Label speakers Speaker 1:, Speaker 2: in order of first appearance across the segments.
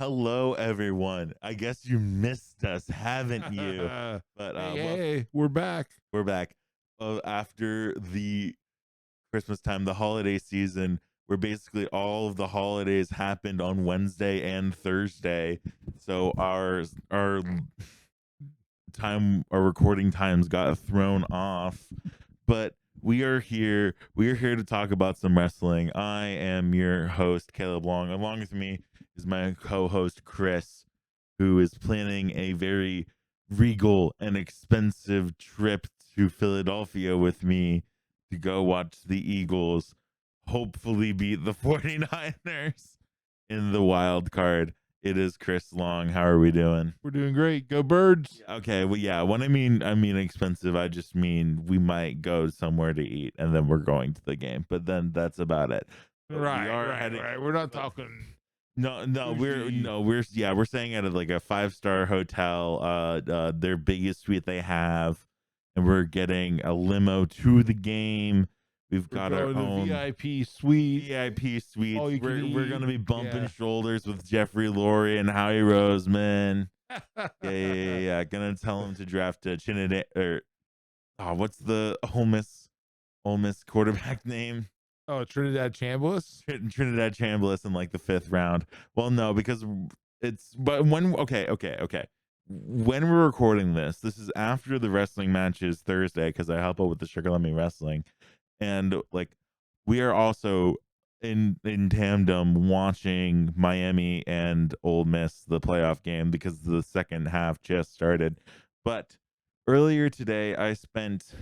Speaker 1: Hello, everyone. I guess you missed us, haven't you? But
Speaker 2: Hey, we're back.
Speaker 1: we're back. After the Christmas time, the holiday season, where basically all of the holidays happened on Wednesday and Thursday. So our recording times got thrown off. But we are here. We are here to talk about some wrestling. I am your host, Caleb Long. Along with me is my co-host Chris, who is planning a very regal and expensive trip to Philadelphia with me to go watch the Eagles hopefully beat the 49ers in the wild card. It is Chris Long. How are we doing?
Speaker 2: We're doing great. Go Birds.
Speaker 1: Okay, well, yeah. When I mean expensive. I just mean we might go somewhere to eat, and then we're going to the game. But then that's about it. But
Speaker 2: Right. We're not talking.
Speaker 1: No,
Speaker 2: Sushi.
Speaker 1: we're staying at like a 5-star hotel, their biggest suite they have, and we're getting a limo to the game. We've
Speaker 2: We're
Speaker 1: got our
Speaker 2: going to
Speaker 1: own
Speaker 2: VIP suite.
Speaker 1: VIP suites.
Speaker 2: All you can
Speaker 1: We're gonna
Speaker 2: eat.
Speaker 1: be bumping
Speaker 2: Yeah.
Speaker 1: shoulders with Jeffrey Lurie and Howie Roseman. Yeah. Gonna tell him to draft Trinidad or what's the Ole Miss quarterback name?
Speaker 2: Oh, Trinidad Chambliss.
Speaker 1: Trinidad Chambliss in like the 5th round. Well, no, because but when okay. When we're recording this is after the wrestling matches Thursday because I help out with the Sugar Lemmy Wrestling, and like we are also in tandem watching Miami and Ole Miss the playoff game because the second half just started. But earlier today, I spent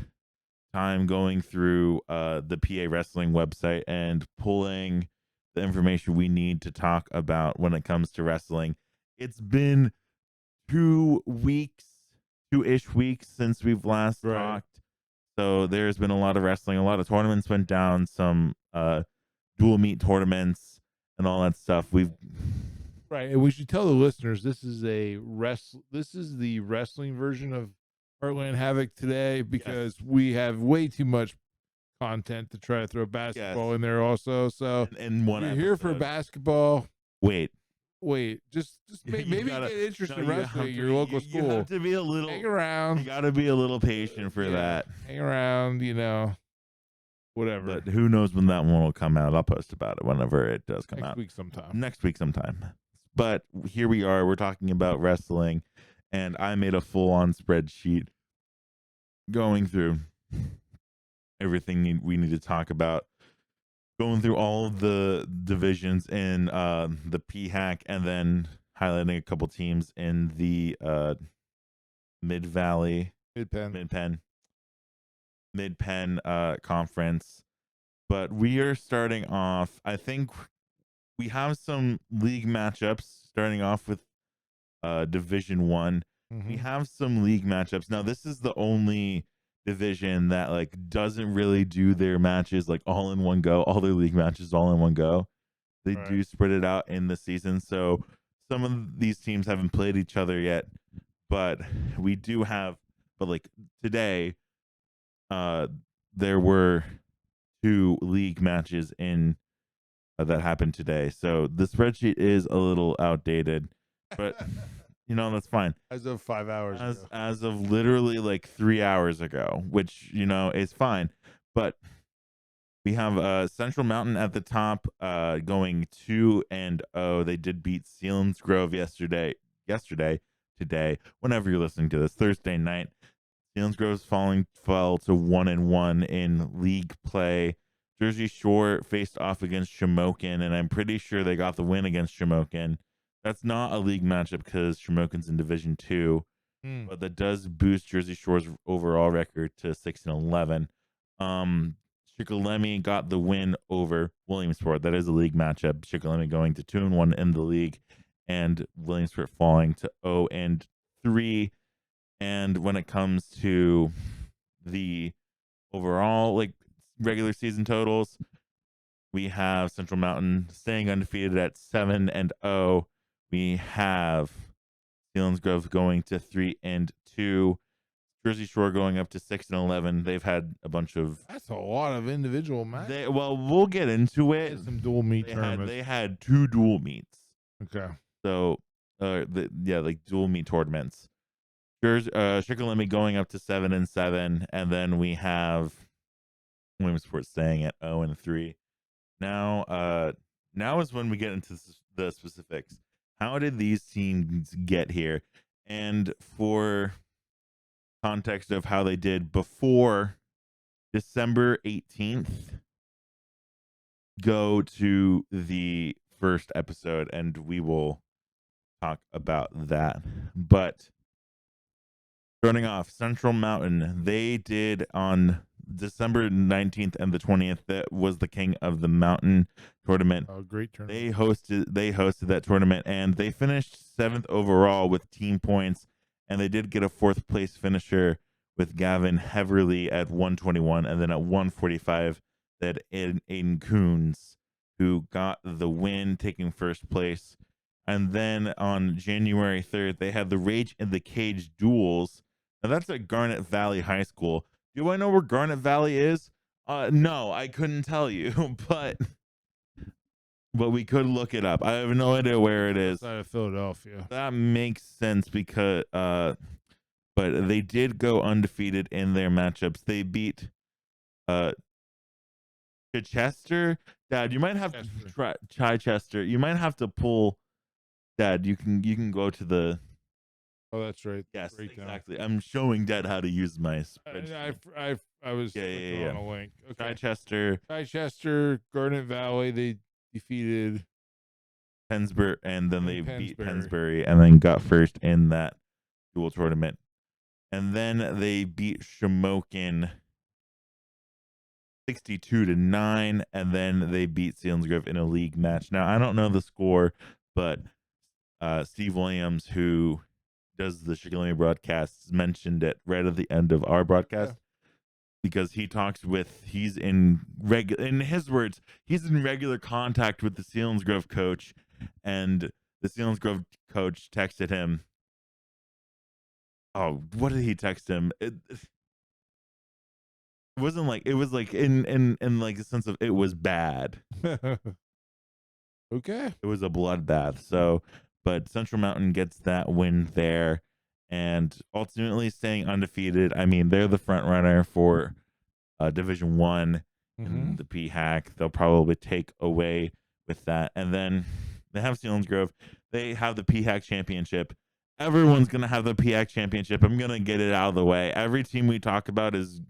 Speaker 1: time going through the PA Wrestling website and pulling the information we need to talk about when it comes to wrestling. It's been 2 weeks, 2-ish weeks since we've last talked. So there's been a lot of wrestling, a lot of tournaments went down, some dual meet tournaments and all that stuff.
Speaker 2: Right, and we should tell the listeners this is This is the wrestling version of Heartland Havoc today because we have way too much content to try to throw basketball in there also. So
Speaker 1: in one
Speaker 2: you're
Speaker 1: episode.
Speaker 2: here for basketball.
Speaker 1: Wait,
Speaker 2: just maybe get interested in wrestling at your local school.
Speaker 1: You have to be a little
Speaker 2: hang around.
Speaker 1: You got to be a little patient for that.
Speaker 2: Hang around, whatever.
Speaker 1: But who knows when that one will come out? I'll post about it whenever it does come out.
Speaker 2: Next week
Speaker 1: sometime. But here we are. We're talking about wrestling, and I made a full-on spreadsheet going through everything we need to talk about, going through all of the divisions in the Phac, and then highlighting a couple teams in the Mid-Penn conference. But we are starting off, I think we have some league matchups starting off with Division 1. We have some league matchups. Now, this is the only division that like doesn't really do their matches like all in one go, all their league matches all in one go. They do spread it out in the season. So some of these teams haven't played each other yet, but we do have, but like today, there were 2 league matches in that happened today. So the spreadsheet is a little outdated, but that's fine.
Speaker 2: As of 5 hours ago.
Speaker 1: As of literally like 3 hours ago, which is fine. But we have Central Mountain at the top, going 2-0. They did beat Selinsgrove today, whenever you're listening to this, Thursday night. Selinsgrove fell to 1-1 in league play. Jersey Shore faced off against Shamokin, and I'm pretty sure they got the win against Shamokin. That's not a league matchup because Shamokin's in Division 2, but that does boost Jersey Shore's overall record to 6-11. Shikellamy got the win over Williamsport. That is a league matchup. Shikellamy going to 2-1 in the league, and Williamsport falling to 0-3. And when it comes to the overall like regular season totals, we have Central Mountain staying undefeated at 7-0. We have Selinsgrove going to 3-2. Jersey Shore going up to 6-11. They've had a bunch of.
Speaker 2: That's a lot of individual matches.
Speaker 1: We'll get into it.
Speaker 2: Some dual meat tournaments.
Speaker 1: They had 2 dual meets.
Speaker 2: Okay.
Speaker 1: So, like dual meet tournaments. Shikellamy going up to 7-7, and then we have Williamsport staying at 0-3. Now, now is when we get into the specifics. How did these teams get here? And for context of how they did before December 18th, go to the first episode and we will talk about that. But starting off, Central Mountain, they did on December 19th and the 20th. That was the King of the Mountain tournament.
Speaker 2: Oh, great tournament.
Speaker 1: They hosted that tournament and they finished 7th overall with team points, and they did get a 4th place finisher with Gavin Heverly at 121, and then at 145 that Aiden Coons, who got the win, taking first place. And then on January 3rd, they had the Rage in the Cage duels. Now that's at Garnet Valley High School. Do I know where Garnet Valley is? No, I couldn't tell you, but we could look it up. I have no idea where it is.
Speaker 2: Outside of Philadelphia.
Speaker 1: That makes sense because but they did go undefeated in their matchups. They beat Chichester. Dad, you might have to try Chichester. You might have to pull. Dad, you can go to the.
Speaker 2: Oh, that's right.
Speaker 1: Yes, exactly. I'm showing Dad how to use my spreadsheet.
Speaker 2: I was on a link. Okay. Chichester, Garnet Valley. They defeated
Speaker 1: Pennsbury, and then they beat Pennsbury, and then got first in that dual tournament. And then they beat Shamokin 62-9, and then they beat Selinsgrove in a league match. Now I don't know the score, but Steve Williams, who does the Shikellamy broadcasts, mentioned it right at the end of our broadcast. Yeah. Because he talks with, in his words, he's in regular contact with the Selinsgrove coach, and the Selinsgrove coach texted him. Oh, what did he text him? It wasn't like, it was like in like the sense of it was bad.
Speaker 2: Okay.
Speaker 1: It was a bloodbath. So, but Central Mountain gets that win there, and ultimately staying undefeated. I mean, they're the front runner for Division 1 in the Phac. They'll probably take away with that. And then they have Selinsgrove. They have the Phac championship. Everyone's going to have the Phac championship. I'm going to get it out of the way. Every team we talk about is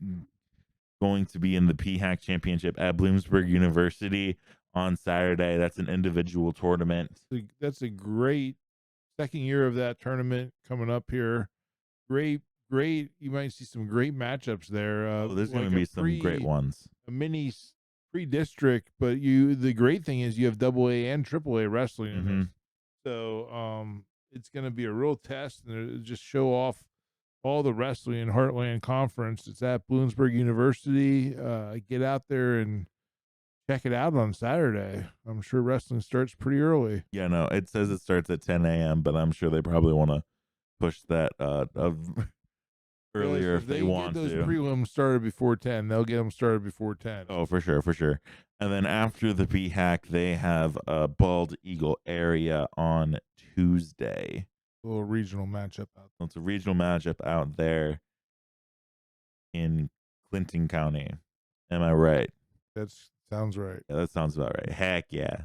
Speaker 1: going to be in the Phac championship at Bloomsburg University on Saturday. That's an individual tournament.
Speaker 2: That's a great second year of that tournament coming up here. Great. You might see some great matchups there.
Speaker 1: There's going to be some great ones.
Speaker 2: A mini pre-district, but the great thing is you have AA and AAA wrestling in it. So it's going to be a real test, and just show off all the wrestling in Heartland Conference. It's at Bloomsburg University. Get out there and check it out on Saturday. I'm sure wrestling starts pretty early.
Speaker 1: Yeah, no, it says it starts at 10 a.m., but I'm sure they probably want to push that earlier if they want to.
Speaker 2: Those prelims started before 10. They'll get them started before 10.
Speaker 1: Oh, for sure. And then after the Phac, they have a Bald Eagle area on Tuesday.
Speaker 2: A little regional matchup out there.
Speaker 1: It's a regional matchup out there in Clinton County. Am I right?
Speaker 2: That sounds right.
Speaker 1: Yeah, that sounds about right. Heck yeah.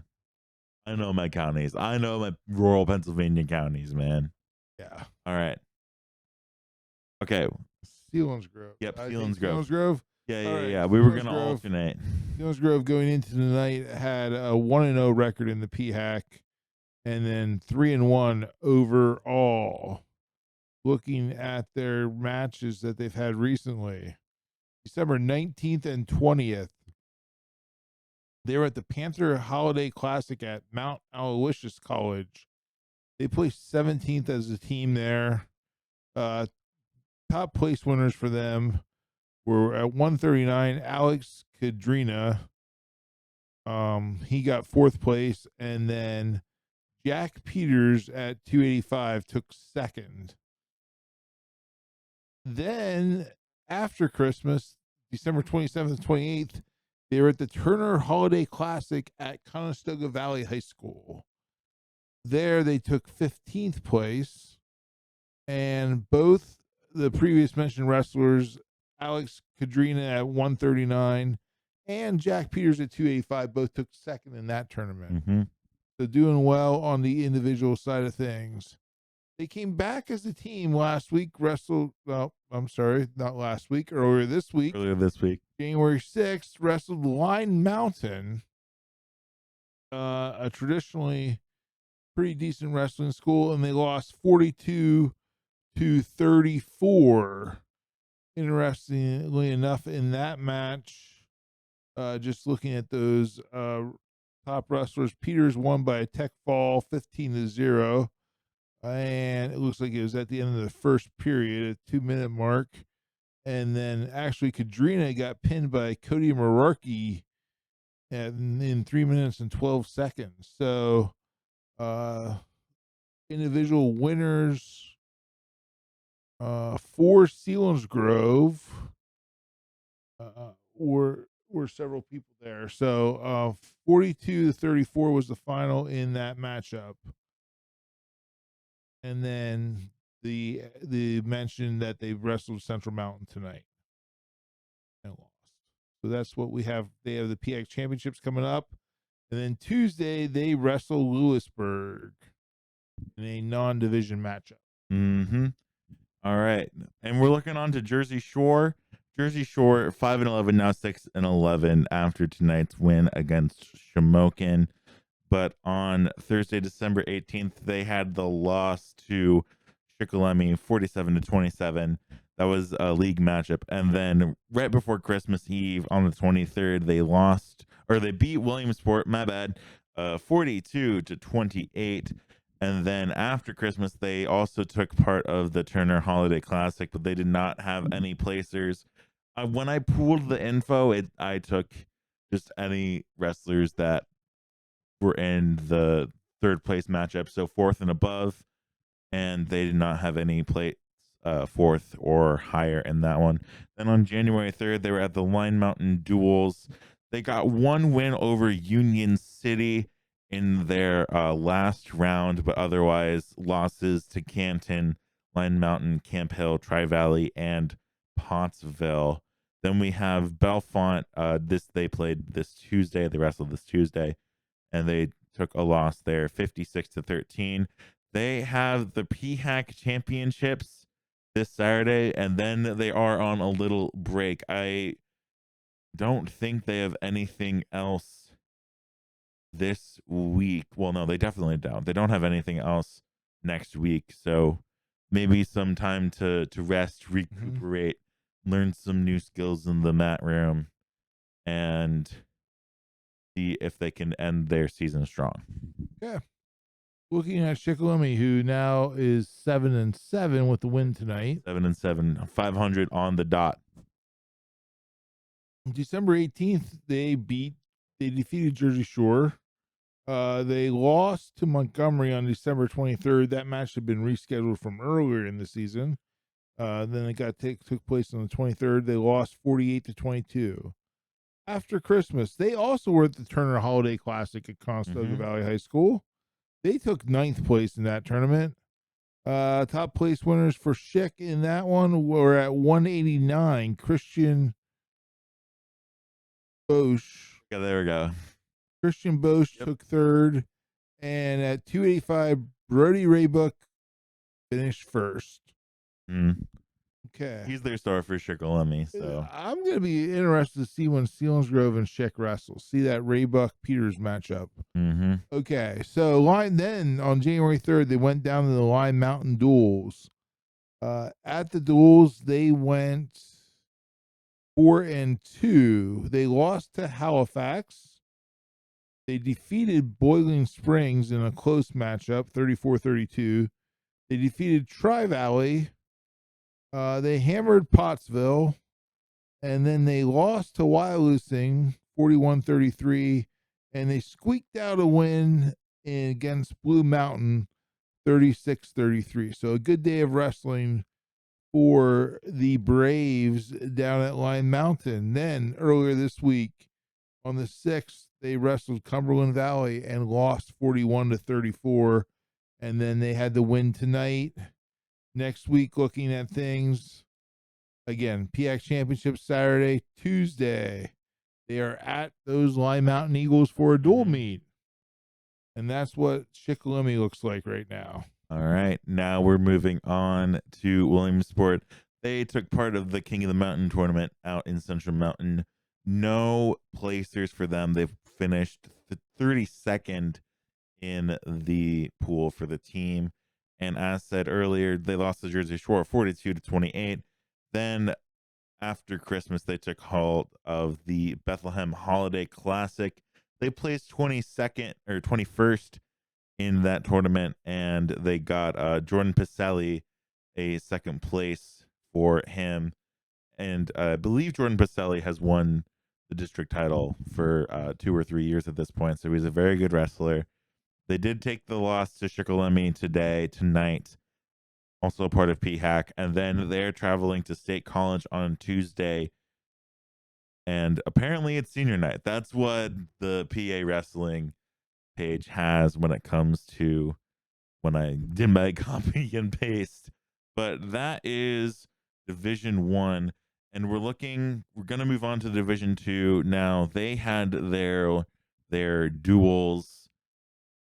Speaker 1: I know my counties. I know my rural Pennsylvania counties, man.
Speaker 2: Yeah.
Speaker 1: All right. Okay.
Speaker 2: Selinsgrove.
Speaker 1: Yep, Selinsgrove.
Speaker 2: Selinsgrove?
Speaker 1: Yeah. We were going to alternate.
Speaker 2: Selinsgrove going into the night had a 1-0 record in the Phac, and then 3-1 overall. Looking at their matches that they've had recently, December 19th and 20th, they were at the Panther Holiday Classic at Mount Aloysius College. They placed 17th as a team there. Top place winners for them were at 139, Alex Kadrina. He got 4th place, and then Jack Peters at 285 took 2nd. Then after Christmas, December 27th and 28th, they were at the Turner Holiday Classic at Conestoga Valley High School. There they took 15th place, and both the previous mentioned wrestlers, Alex Kadrina at 139 and Jack Peters at 285, both took second in that tournament.
Speaker 1: Mm-hmm.
Speaker 2: So doing well on the individual side of things. They came back as a team last week, not last week, earlier this week. January 6th, wrestled Line Mountain, a traditionally pretty decent wrestling school, and they lost 42-34. Interestingly enough, in that match, just looking at those top wrestlers, Peters won by a tech fall 15-0. And it looks like it was at the end of the first period, a 2-minute mark. And then actually Kadrina got pinned by Cody Merarkey in 3 minutes and 12 seconds. So individual winners for Selinsgrove were several people there. So 42-34 was the final in that matchup. And then the mention that they wrestled Central Mountain tonight and lost. So that's what we have. They have the PX Championships coming up. And then Tuesday, they wrestle Lewisburg in a non-division matchup.
Speaker 1: Mm-hmm. All right. And we're looking on to Jersey Shore. Jersey Shore 5-11, now 6-11 after tonight's win against Shamokin. But on Thursday, December 18th, they had the loss to Shikellamy 47-27. That was a league matchup. And then right before Christmas Eve on the 23rd, they beat Williamsport, 42-28. And then after Christmas, they also took part of the Turner Holiday Classic, but they did not have any placers. When I pooled the info, I took just any wrestlers that were in the third place matchup, so fourth and above, and they did not have any place fourth or higher in that one. Then on January 3rd, they were at the Line Mountain Duels. They got one win over Union City in their last round, but otherwise losses to Canton, Line Mountain, Camp Hill, Tri-Valley, and Pottsville. Then we have Belfont. They played this Tuesday. They wrestled this Tuesday, and they took a loss there, 56-13. They have the Phac Championships this Saturday, and then they are on a little break. I don't think they have anything else this week. Well, no, they definitely don't. They don't have anything else next week, so maybe some time to rest, recuperate, learn some new skills in the mat room, and see if they can end their season strong.
Speaker 2: Yeah. Looking at Shikellamy, who now is 7-7 with the win tonight.
Speaker 1: 7-7, 500 on the dot.
Speaker 2: December 18th, they defeated Jersey Shore. They lost to Montgomery on December 23rd. That match had been rescheduled from earlier in the season. Then it took place on the 23rd. They lost 48-22. After Christmas, they also were at the Turner Holiday Classic at Conestoga Valley High School. They took 9th place in that tournament. Top place winners for Schick in that one were at 189. Christian Bosch.
Speaker 1: Yeah, there we go.
Speaker 2: Christian Bosch took 3rd. And at 285, Brody Raybook finished 1st. Okay.
Speaker 1: He's their star for Shikellamy, so
Speaker 2: I'm going to be interested to see when Selinsgrove and Schick wrestle. See that Raybuck-Peters matchup. Okay, so then on January 3rd, they went down to the Line Mountain Duels. At the duels, they went 4-2. They lost to Halifax. They defeated Boiling Springs in a close matchup, 34-32. They defeated Tri-Valley. They hammered Pottsville, and then they lost to Wyalusing 41-33, and they squeaked out a win against Blue Mountain 36-33. So a good day of wrestling for the Braves down at Line Mountain. Then earlier this week, on the 6th, they wrestled Cumberland Valley and lost 41-34. and then they had the win tonight. Next week, looking at things again, PX Championship Saturday, Tuesday. They are at those Lime Mountain Eagles for a dual meet. And that's what Shikellamy looks like right now.
Speaker 1: All right. Now we're moving on to Williamsport. They took part of the King of the Mountain tournament out in Central Mountain. No placers for them. They've finished 32nd in the pool for the team. And as said earlier, they lost to Jersey Shore 42-28. Then after Christmas, they took hold of the Bethlehem Holiday Classic. They placed 22nd or 21st in that tournament, and they got Jordan Pacelli a second place for him. And I believe Jordan Pacelli has won the district title for 2 or 3 years at this point, so he's a very good wrestler. They did take the loss to Shikellamy tonight, also part of Phac, and then they're traveling to State College on Tuesday. And apparently it's senior night. That's what the PA Wrestling page has when it comes to when I did my copy and paste. But that is Division 1. And we're going to move on to Division 2 now. They had their duels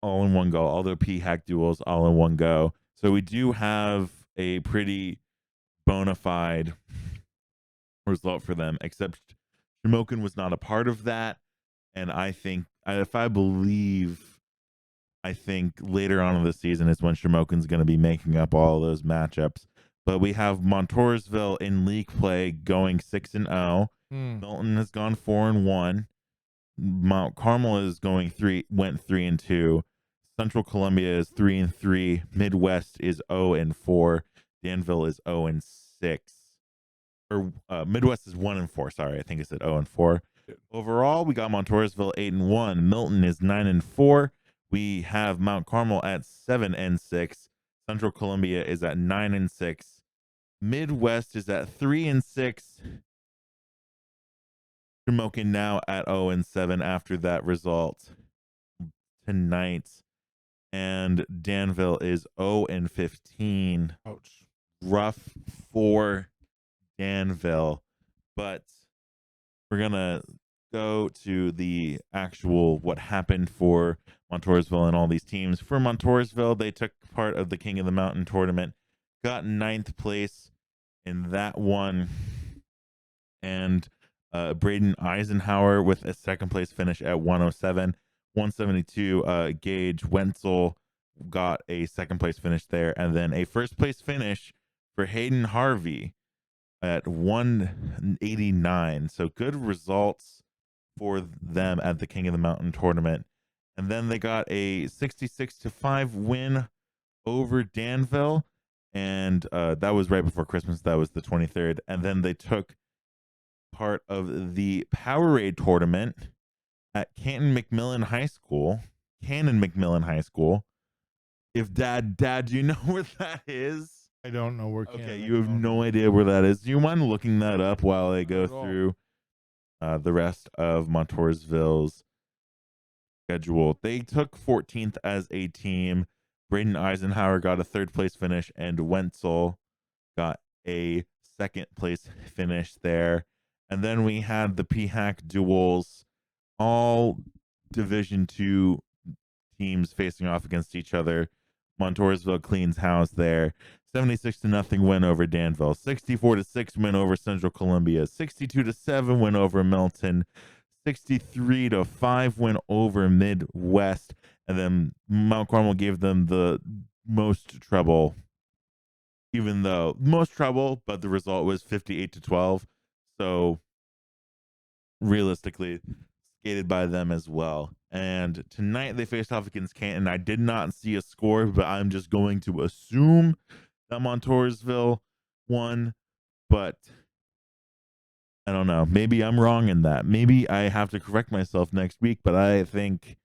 Speaker 1: all in one go, all their Phac duels all in one go. So we do have a pretty bona fide result for them, except Shamokin was not a part of that. And I think, I think later on in the season is when Shamokin's going to be making up all those matchups. But we have Montoursville in league play going 6-0. Milton has gone 4-1. Mount Carmel is went 3-2. Central Columbia is 3-3. Midwest is 0-4. Danville is 0-6. Or Midwest is 1-4. Sorry, I think I said 0-4. Overall, we got Montoursville 8-1. Milton is 9-4. We have Mount Carmel at 7-6. Central Columbia is at 9-6. Midwest is at 3-6. Shamokin now at 0-7 after that result tonight. And Danville is 0-15.
Speaker 2: Ouch.
Speaker 1: Rough for Danville. But we're going to go to the actual what happened for Montoursville and all these teams. For Montoursville, they took part of the King of the Mountain tournament, got 9th place in that one. And Braden Eisenhower with a second place finish at 107. 172, Gage Wenzel got a second place finish there. And then a first place finish for Hayden Harvey at 189. So good results for them at the King of the Mountain tournament. And then they got a 66-5 win over Danville. And that was right before Christmas. That was the 23rd. And then they took part of the Powerade tournament at Cannon McMillan High School. If Dad, do you know where that is?
Speaker 2: I don't know where.
Speaker 1: Okay, you have no idea where that is. Do you mind looking that up while I go
Speaker 2: Not at all.
Speaker 1: through the rest of Montoursville's schedule? They took 14th as a team. Braden Eisenhower got a third place finish, and Wenzel got a second place finish there. And then we had the Phac duels, all Division 2 teams facing off against each other. Montoursville cleans house there. 76-0 win over Danville. 64-6 win over Central Columbia. 62-7 win over Milton. 63-5 win over Midwest. And then Mount Carmel gave them the most trouble. But the result was 58-12. So realistically, skated by them as well. And tonight they faced off against Canton. I did not see a score, but I'm just going to assume that Montoursville won. But I don't know. Maybe I'm wrong in that. Maybe I have to correct myself next week, but I think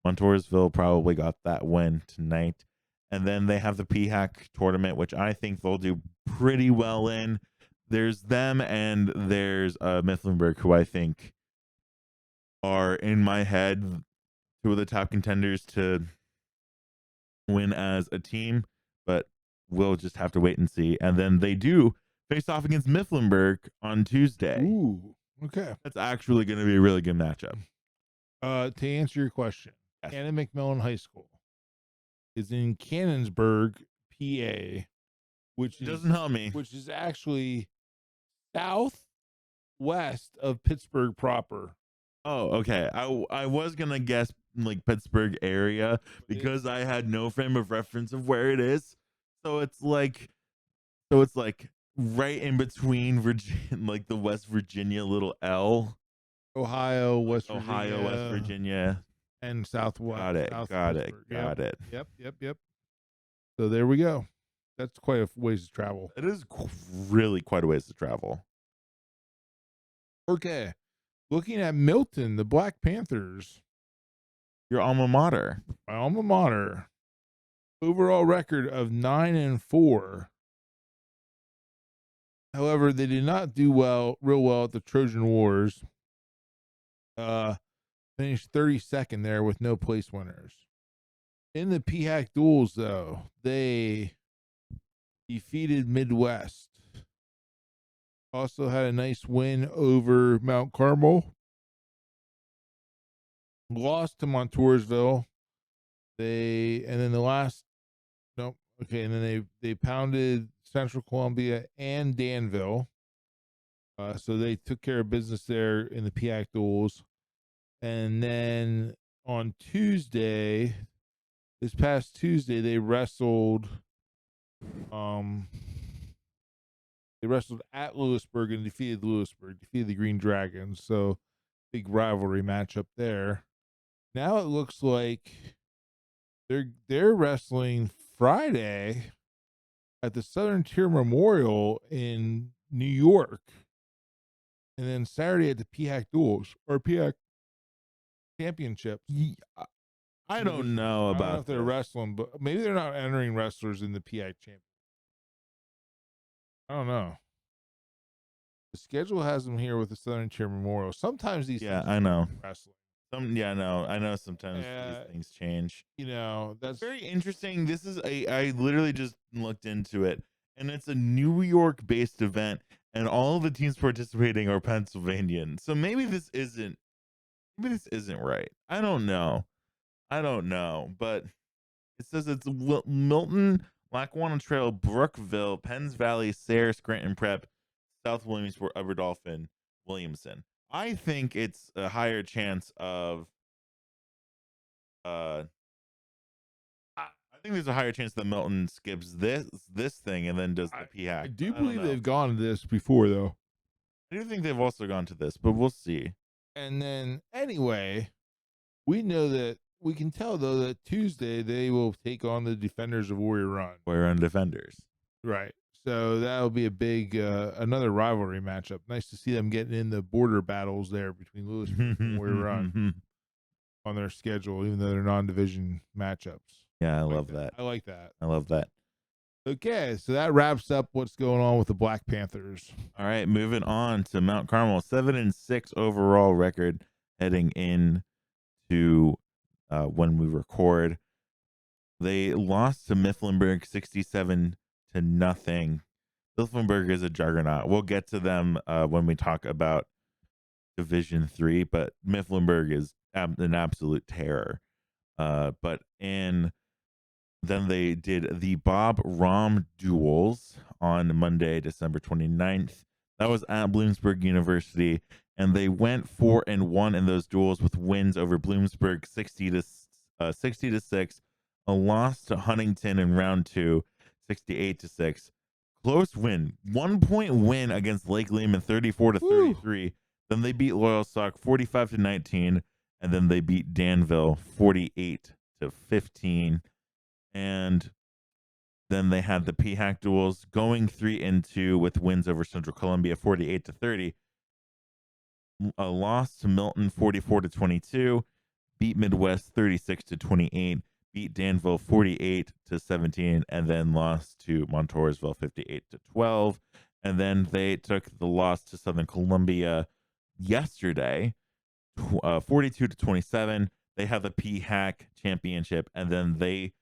Speaker 1: Montoursville probably got that win tonight. And then they have the Phac tournament, which I think they'll do pretty well in. There's them and there's Mifflinburg, who I think are, in my head, two of the top contenders to win as a team, but we'll just have to wait and see. And then they do face off against Mifflinburg on Tuesday.
Speaker 2: Ooh, okay.
Speaker 1: That's actually going to be a really good matchup.
Speaker 2: To answer your question,
Speaker 1: Yes.
Speaker 2: Anna McMillan High School is in Cannonsburg, PA, which
Speaker 1: doesn't help me.
Speaker 2: Which is actually southwest of Pittsburgh proper.
Speaker 1: Oh, okay. I was gonna guess like Pittsburgh area because I had no frame of reference of where it is. So it's like right in between Virginia, like the West Virginia little L.
Speaker 2: Ohio, West
Speaker 1: Virginia,
Speaker 2: and Southwest.
Speaker 1: Got it. Got it.
Speaker 2: Yep. So there we go. That's quite a ways to travel.
Speaker 1: It is really quite a ways to travel.
Speaker 2: Okay. Looking at Milton, the Black Panthers.
Speaker 1: Your alma mater.
Speaker 2: My alma mater. Overall record of 9-4. However, they did not do real well at the Trojan Wars. Finished 32nd there with no place winners. In the Phac duels, though, they defeated Midwest. Also had a nice win over Mount Carmel. Lost to Montoursville. And then they pounded Central Columbia and Danville. So they took care of business there in the Phac duels. And then on Tuesday, this past Tuesday, they wrestled at Lewisburg and defeated the Green Dragons. So big rivalry matchup there. Now it looks like they're wrestling Friday at the Southern Tier Memorial in New York. And then Saturday at the Phac duels or Phac championships.
Speaker 1: I don't know
Speaker 2: I don't know if they're
Speaker 1: this.
Speaker 2: wrestling, but maybe they're not entering wrestlers in the Phac champion. I don't know. The schedule has them here with the Southern Tier Memorial. Sometimes these
Speaker 1: I know
Speaker 2: wrestling.
Speaker 1: I know sometimes these things change.
Speaker 2: That's
Speaker 1: very interesting. This is I literally just looked into it, and it's a New York based event, and all of the teams participating are Pennsylvanian. So maybe this isn't right. I don't know, but it says it's Milton, Lackawanna Trail, Brookville, Penns Valley, Sayre, Scranton Prep, South Williamsport, Upper Dolphin, Williamson. I think it's a higher chance of I think there's a higher chance that Milton skips this thing and then does the Phac.
Speaker 2: I do believe they've gone to this before, though.
Speaker 1: I do think they've also gone to this, but we'll see.
Speaker 2: And then anyway, we can tell though that Tuesday they will take on the Defenders of Warrior Run.
Speaker 1: Warrior Run Defenders. Right.
Speaker 2: So that'll be a big another rivalry matchup. Nice to see them getting in the border battles there between Lewisburg and Warrior Run on their schedule, even though they're non-division matchups.
Speaker 1: Yeah, I love that.
Speaker 2: I like that.
Speaker 1: I love that.
Speaker 2: Okay, so that wraps up what's going on with the Black Panthers.
Speaker 1: All right, moving on to Mount Carmel, 7-6 overall record heading in to when we record. They lost to Mifflinburg 67-0. Mifflinburg is a juggernaut. We'll get to them when we talk about Division 3, but Mifflinburg is an absolute terror. Then they did the Bob Rom duels on Monday, December 29th. That was at Bloomsburg University, and they went 4-1 in those duels with wins over Bloomsburg 60-6, a loss to Huntington in round 2, 68-6. Close win, 1-point win against Lake Lehman, 34-33. Then they beat Loyalsock 45-19, and then they beat Danville 48-15. And then they had the Phac duels going 3-2 with wins over Central Columbia 48-30, a loss to Milton 44-22, beat Midwest 36-28, beat Danville 48-17, and then lost to Montoursville 58-12. And then they took the loss to Southern Columbia yesterday, 42-27. They have the Phac championship, and then they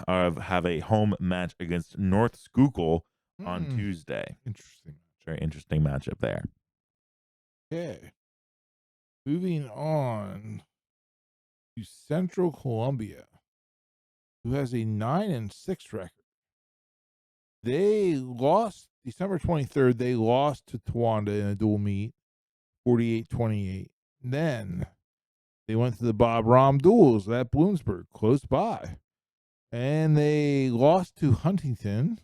Speaker 1: have a home match against North Schuylkill on Tuesday.
Speaker 2: Interesting.
Speaker 1: Very interesting matchup there.
Speaker 2: Okay. Moving on to Central Columbia, who has a 9-6 record. They lost December 23rd. They lost to Towanda in a dual meet, 48-28. Then they went to the Bob Rom duels at Bloomsburg, close by, and they lost to Huntington.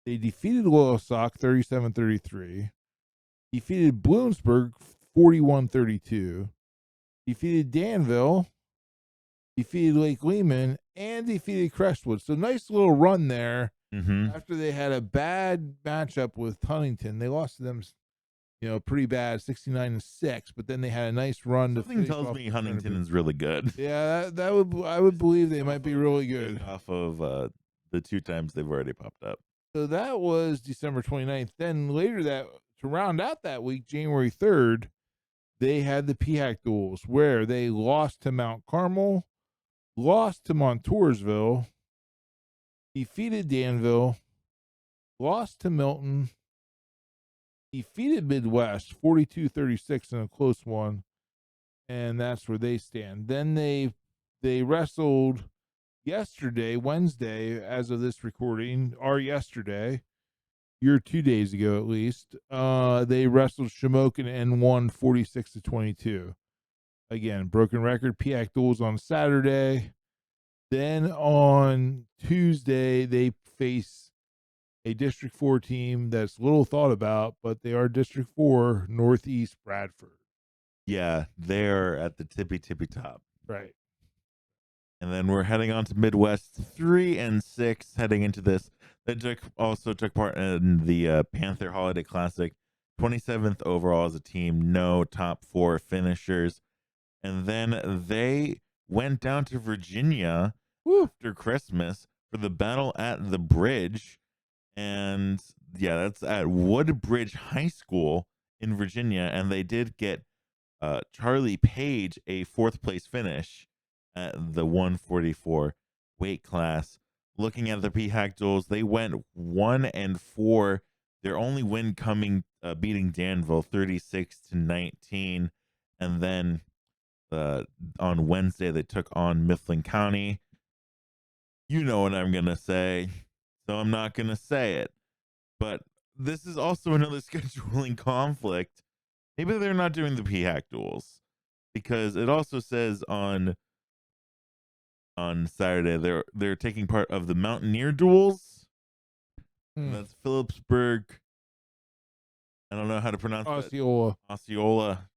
Speaker 2: They defeated Loyalsock 37-33, defeated Bloomsburg 41-32, defeated Danville, defeated Lake Lehman, and defeated Crestwood. So nice little run there. After they had a bad matchup with Huntington. They lost to them, pretty bad, 69-6. But then they had a nice run.
Speaker 1: Something tells me Huntington is really good.
Speaker 2: Yeah, I would believe they might be really good.
Speaker 1: Off of the 2 times they've already popped up.
Speaker 2: So that was December 29th. Then later to round out that week, January 3rd, they had the Phac duels where they lost to Mount Carmel, lost to Montoursville, defeated Danville, lost to Milton, defeated Midwest 42-36 in a close one, and that's where they stand. Then they wrestled yesterday, Wednesday, as of this recording, or yesterday, 2 days ago at least. They wrestled Shamokin and won 46-22. Again, broken record. Phac duels on Saturday. Then on Tuesday, they face a District 4 team that's little thought about, but they are District 4, Northeast Bradford.
Speaker 1: Yeah, they're at the tippy top.
Speaker 2: Right.
Speaker 1: And then we're heading on to Midwest 3-6 heading into this. They also took part in the Panther Holiday Classic, 27th overall as a team, no top 4 finishers. And then they went down to Virginia after Christmas for the Battle at the Bridge. And yeah, that's at Woodbridge High School in Virginia. And they did get Charlie Page a 4th place finish at the 144 weight class. Looking at the Phac duels, they went 1-4. Their only win coming beating Danville 36-19. And then on Wednesday, they took on Mifflin County. You know what I'm going to say, so I'm not going to say it. But this is also another scheduling conflict. Maybe they're not doing the Phac duels because it also says on Saturday they're taking part of the Mountaineer duels. That's Phillipsburg. I don't know how to pronounce
Speaker 2: Osceola.
Speaker 1: Osceola.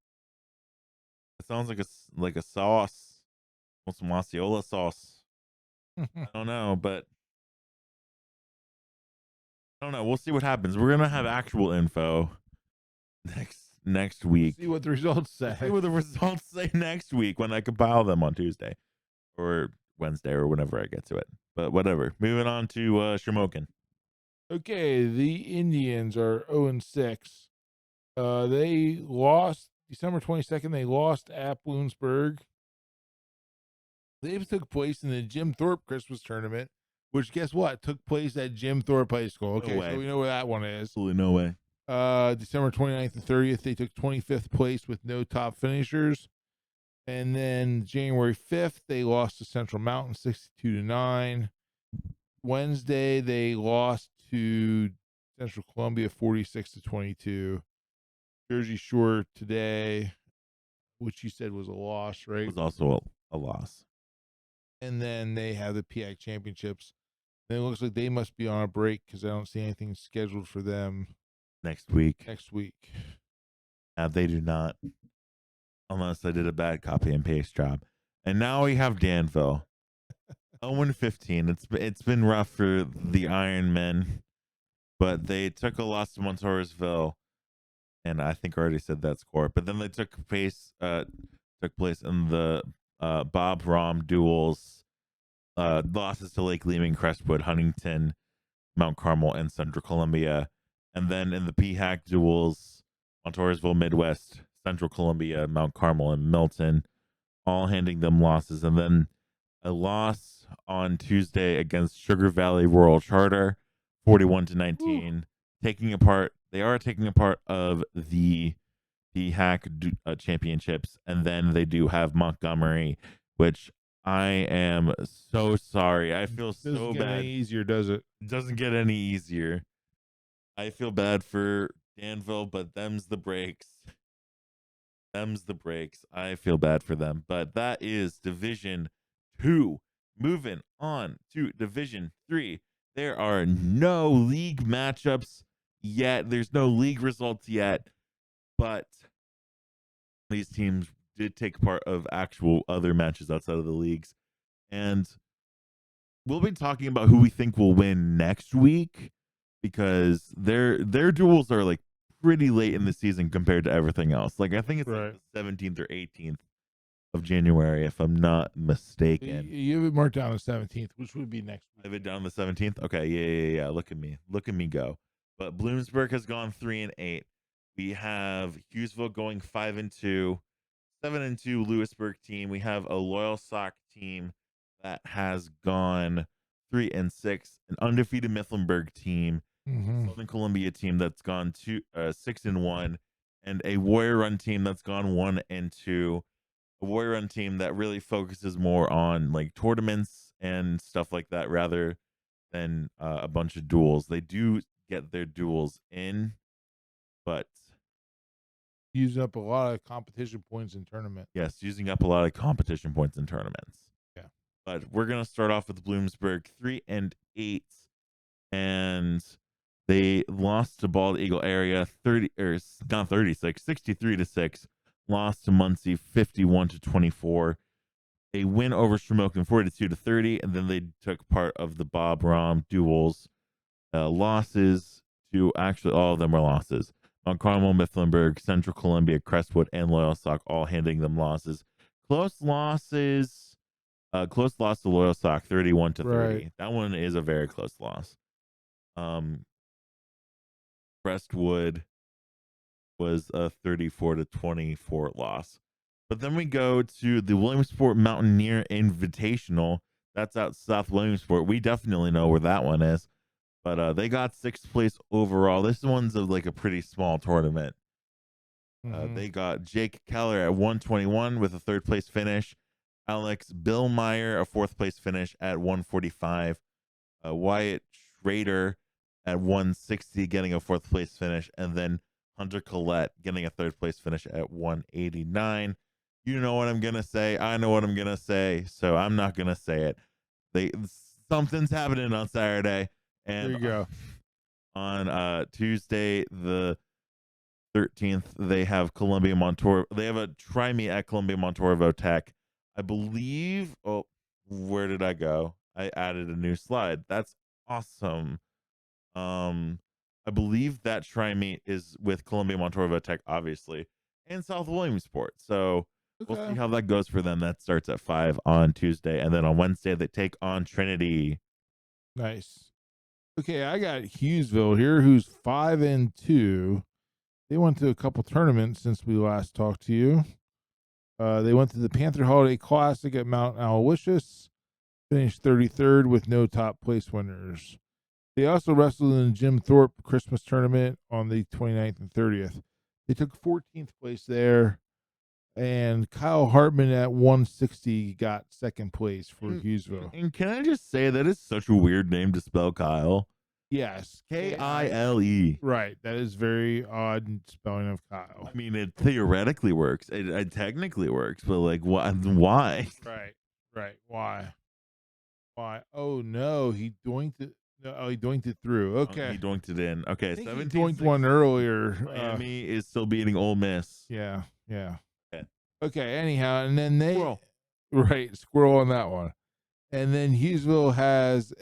Speaker 1: It sounds like a sauce. Want some Osceola sauce? I don't know, but I don't know. We'll see what happens. We're gonna have actual info next week.
Speaker 2: See what the results say.
Speaker 1: See what the results say next week when I compile them on Tuesday or Wednesday or whenever I get to it. But whatever. Moving on to Shamokin.
Speaker 2: Okay, the Indians are 0-6. They lost December 22nd. They lost at Bloomsburg. They took place in the Jim Thorpe Christmas tournament, which guess what? Took place at Jim Thorpe High School. Okay,
Speaker 1: No way.
Speaker 2: so we know where that one is.
Speaker 1: Absolutely no way.
Speaker 2: December 29th and 30th, they took 25th place with no top finishers. And then January 5th, they lost to Central Mountain 62-9. Wednesday, they lost to Central Columbia 46-22. Jersey Shore today, which you said was a loss, right?
Speaker 1: It was also a loss.
Speaker 2: And then they have the Phac Championships. And it looks like they must be on a break because I don't see anything scheduled for them
Speaker 1: next week.
Speaker 2: They
Speaker 1: do not, unless I did a bad copy and paste job. And now we have Danville. 0-15. It's been rough for the Iron Men, but they took a loss to Montoursville, and I think I already said that score. But then they took place in the Bob Rom duels, losses to Lake Lehman, Crestwood, Huntington, Mount Carmel, and Central Columbia. And then in the Phac duels, Montoursville, Midwest, Central Columbia, Mount Carmel, and Milton, all handing them losses. And then a loss on Tuesday against Sugar Valley Rural Charter, 41-19. They are taking a part of the championships, and then they do have Montgomery, which I am so sorry. I feel so
Speaker 2: Doesn't get
Speaker 1: bad.
Speaker 2: any easier, does it?
Speaker 1: It doesn't get any easier. I feel bad for Danville, but them's the breaks. Them's the breaks. I feel bad for them. But that is Division 2. Moving on to Division 3. There are no league matchups yet. There's no league results yet. But these teams did take part of actual other matches outside of the leagues. And we'll be talking about who we think will win next week, because their duels are like pretty late in the season compared to everything else. Like I think it's like the 17th or 18th of January, if I'm not mistaken.
Speaker 2: You have it marked down the 17th, which would be next week.
Speaker 1: I have it down the 17th. Okay, yeah. Look at me go. But Bloomsburg has gone 3-8. We have Hughesville going 5-2, 7-2 Lewisburg team. We have a Loyal Sock team that has gone 3-6, an undefeated Mifflinburg team, Southern Columbia team that's gone 6-1, and a Warrior Run team that's gone 1-2. A Warrior Run team that really focuses more on like tournaments and stuff like that rather than a bunch of duels. They do get their duels in, but
Speaker 2: using up a lot of competition points in tournament.
Speaker 1: Yes, using up a lot of competition points in tournaments.
Speaker 2: Yeah.
Speaker 1: But we're gonna start off with Bloomsburg 3-8, and they lost to Bald Eagle Area 63-6. Lost to Muncie 51-24. A win over Shamokin 42-30, and then they took part of the Bob Rom duels. Losses to actually all of them were losses. Mount Carmel, Mifflinburg, Central Columbia, Crestwood, and Loyal Sock all handing them losses. Close losses. Close loss to Loyal Sock, 31-30.
Speaker 2: Right.
Speaker 1: That one is a very close loss. Crestwood was a 34-24 loss. But then we go to the Williamsport Mountaineer Invitational. That's out South Williamsport. We definitely know where that one is. But they got 6th place overall. This one's like a pretty small tournament. They got Jake Keller at 121 with a 3rd place finish. Alex Billmeyer, a 4th place finish at 145. Wyatt Schrader at 160, getting a 4th place finish. And then Hunter Collette getting a 3rd place finish at 189. You know what I'm going to say. I know what I'm going to say. So I'm not going to say it. Something's happening on Saturday. And
Speaker 2: there you go.
Speaker 1: On Tuesday, the 13th, they have Columbia Montour. They have a try me at Columbia Montour Tech. I believe. Oh, where did I go? I added a new slide. That's awesome. I believe that try me is with Columbia Montour Tech, obviously, and South Williamsport. So we'll see how that goes for them. That starts at 5 on Tuesday, and then on Wednesday they take on Trinity.
Speaker 2: Nice. Okay, I got Hughesville here, who's 5-2. They went to a couple tournaments since we last talked to you. They went to the Panther Holiday Classic at Mount Aloysius, finished 33rd with no top place winners. They also wrestled in the Jim Thorpe Christmas tournament on the 29th and 30th. They took 14th place there, and Kyle Hartman at 160 got 2nd place for Hughesville.
Speaker 1: And can I just say that is such a weird name to spell Kyle?
Speaker 2: Yes.
Speaker 1: K-I-L-E.
Speaker 2: Right. That is very odd spelling of Kyle.
Speaker 1: I mean, it theoretically works. It technically works, but like, why?
Speaker 2: Right. Why? Oh, no. He doinked it. No, he doinked it through. Okay.
Speaker 1: He doinked it in. Okay. 17
Speaker 2: he doinked one earlier.
Speaker 1: Miami is still beating Ole Miss.
Speaker 2: Yeah.
Speaker 1: Okay.
Speaker 2: Anyhow, and then
Speaker 1: Squirrel.
Speaker 2: Right. Squirrel on that one. And then Hughesville has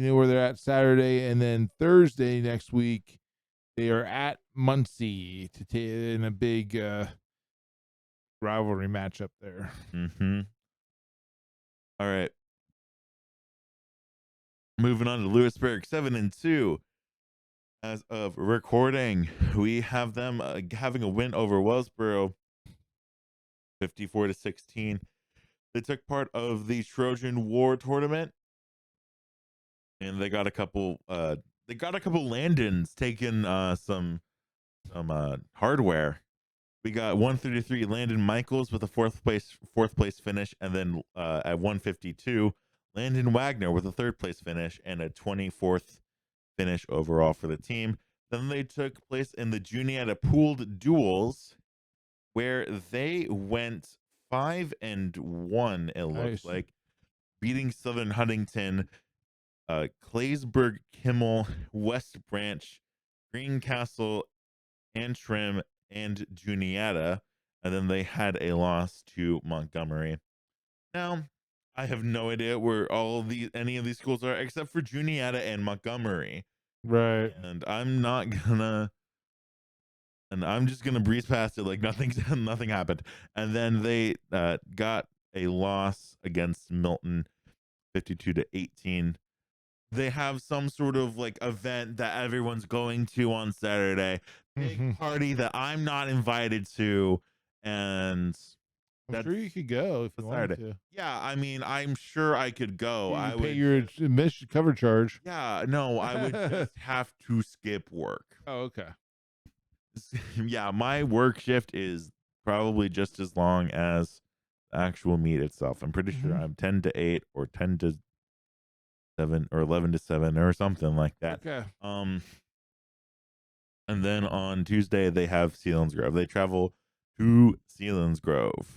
Speaker 2: where they're at Saturday, and then Thursday next week they are at Muncie in a big rivalry matchup there.
Speaker 1: All right. Moving on to Lewisburg, 7-2. As of recording, we have them having a win over Wellsboro, 54-16. They took part of the Trojan War tournament, and they got a couple. Landons taking some hardware. We got 133 Landon Michaels with a fourth place finish, and then at 152 Landon Wagner with a third place finish and a 24th finish overall for the team. Then they took place in the Juniata pooled duels, where they went 5-1. It looks
Speaker 2: Nice.
Speaker 1: like, beating Southern Huntington, Claysburg, Kimmel, West Branch, Greencastle, Antrim, and Juniata, and then they had a loss to Montgomery. Now, I have no idea where any of these schools are except for Juniata and Montgomery,
Speaker 2: Right.
Speaker 1: and I'm just gonna breeze past it like nothing happened. And then they got a loss against Milton, 52-18. They have some sort of like event that everyone's going to on Saturday, big party that I'm not invited to, and
Speaker 2: I'm sure you could go if you wanted
Speaker 1: Saturday.
Speaker 2: to.
Speaker 1: Yeah, I mean, I'm sure I could go.
Speaker 2: You
Speaker 1: I
Speaker 2: could pay
Speaker 1: would
Speaker 2: your
Speaker 1: just,
Speaker 2: admission cover charge.
Speaker 1: yeah, no, I would just have to skip work.
Speaker 2: Oh, okay.
Speaker 1: Yeah, my work shift is probably just as long as the actual meet itself. I'm pretty sure I'm 10 to 8 or 10 to 7 or 11 to 7 or something like that.
Speaker 2: Okay.
Speaker 1: And then on Tuesday they have Selinsgrove. They travel to Selinsgrove.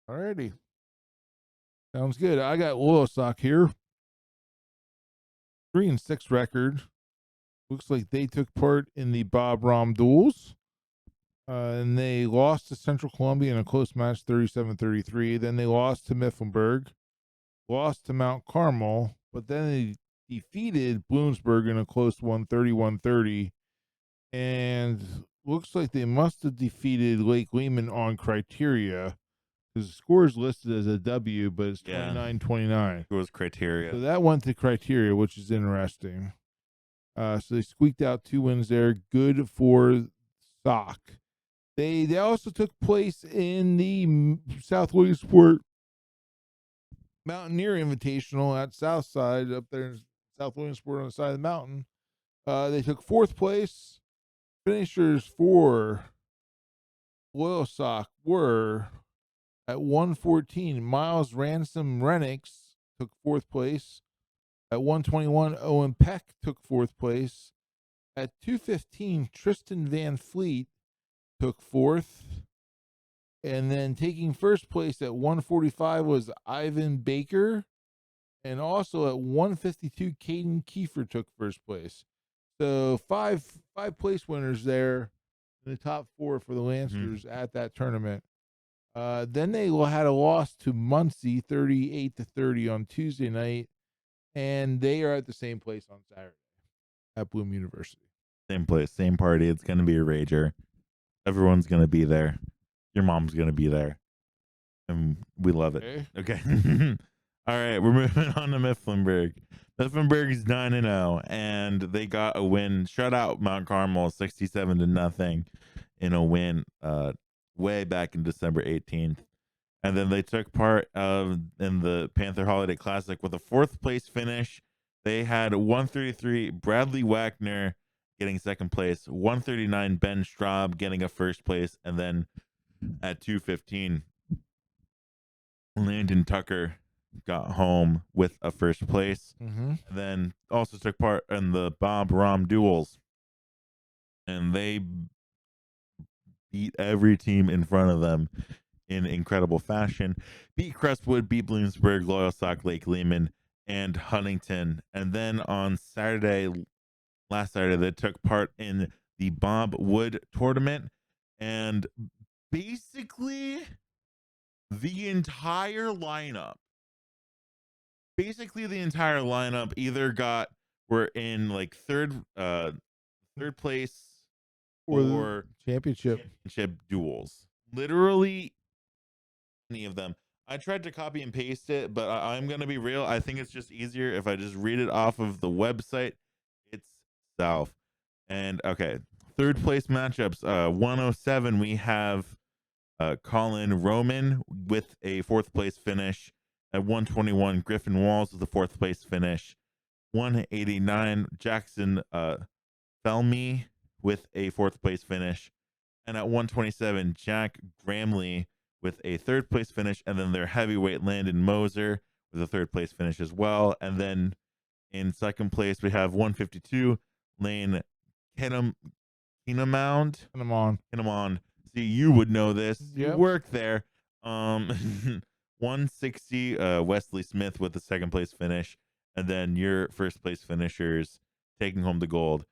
Speaker 2: Alrighty. Sounds good. I got Loyalsock here. 3-6 record. Looks like they took part in the Bob Rom duels. And they lost to Central Columbia in a close match, 37-33. Then they lost to Mifflinburg, lost to Mount Carmel, but then they defeated Bloomsburg in a close one, 31-30. And looks like they must have defeated Lake Lehman on criteria, because the score is listed as a W, but it's 29-29.
Speaker 1: It was criteria.
Speaker 2: So that went to criteria, which is interesting. So they squeaked out 2 wins there. Good for Sock. They also took place in the South Williamsport Mountaineer Invitational at Southside up there in South Williamsport on the side of the mountain. They took 4th place. Finishers for Loyalsock were at 114. Miles Ransom Renix took 4th place. At 121, Owen Peck took 4th place. At 215, Tristan Van Fleet took 4th. And then taking 1st place at 145 was Ivan Baker. And also at 152, Caden Kiefer took 1st place. So five place winners there in the top 4 for the Lancers at that tournament. Then they had a loss to Muncie, 38-30 on Tuesday night. And they are at the same place on Saturday at Bloom University.
Speaker 1: Same place, same party. It's going to be a rager. Everyone's going to be there. Your mom's going to be there. And we love it. Okay. All right. We're moving on to Mifflinburg. Mifflinburg is 9-0, and they got a win. Shut out Mount Carmel 67-0 in a win way back in December 18th. And then they took part in the Panther Holiday Classic with a 4th place finish. They had 133 Bradley Wagner getting 2nd place, 139 Ben Straub getting a 1st place, and then at 215, Landon Tucker got home with a 1st place. Then also took part in the Bob Rom duels, and they beat every team in front of them in incredible fashion. Beat Crestwood, beat Bloomsburg, Loyalsock, Lake Lehman, and Huntington. And then on last Saturday, they took part in the Bob Wood tournament, and basically the entire lineup either were in like third place or
Speaker 2: championship
Speaker 1: duels. Literally any of them. I tried to copy and paste it, but I'm going to be real. I think it's just easier if I just read it off of the website itself. And okay, 3rd place matchups. 107, we have Colin Roman with a 4th place finish. At 121, Griffin Walls with the 4th place finish. 189, Jackson Felmy with a 4th place finish. And at 127, Jack Gramley with a 3rd place finish. And then their heavyweight Landon Moser with a 3rd place finish as well. And then in 2nd place, we have 152, Lane Kinnamound. Kinnamound. See, you would know this.
Speaker 2: Yep.
Speaker 1: You work there. 160, Wesley Smith with the 2nd place finish. And then your 1st place finishers taking home the gold.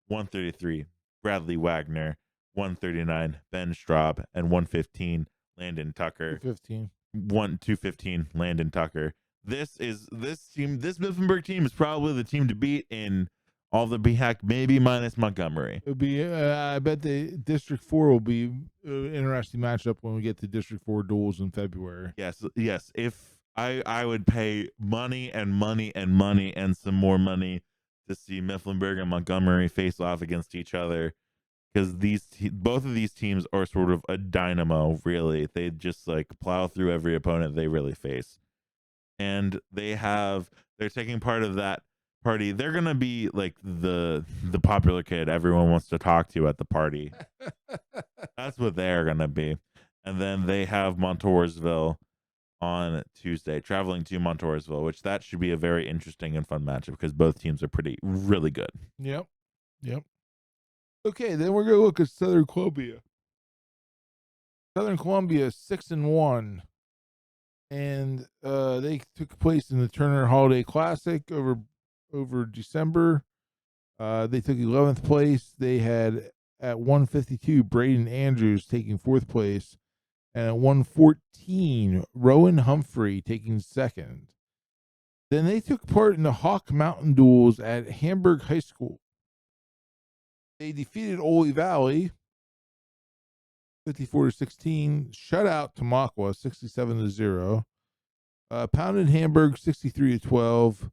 Speaker 1: 133, Bradley Wagner. 139, Ben Straub. And 115, Landon Tucker. 215, Landon Tucker. This Mifflinburg team is probably the team to beat in all the BHAC, maybe minus Montgomery.
Speaker 2: It'll be, I bet the District 4 will be an interesting matchup when we get to District 4 duels in February.
Speaker 1: Yes. If I would pay money and money and money and some more money to see Mifflinburg and Montgomery face off against each other, because both of these teams are sort of a dynamo, really. They just like plow through every opponent they really face. And they're taking part of that party. They're gonna be like the popular kid everyone wants to talk to at the party. That's what they're gonna be. And then they have Montoursville on Tuesday, traveling to Montoursville, which that should be a very interesting and fun matchup because both teams are really good.
Speaker 2: Yep. Okay, then we're gonna look at Southern Columbia. Southern Columbia 6-1. And they took place in the Turner Holiday Classic over December. They took 11th place. They had at 152 Braden Andrews taking 4th place, and at 114 Rowan Humphrey taking 2nd. Then they took part in the Hawk Mountain duels at Hamburg High School. They defeated Ole Valley 54-16, shutout Tamaqua 67-0, pounded Hamburg 63-12,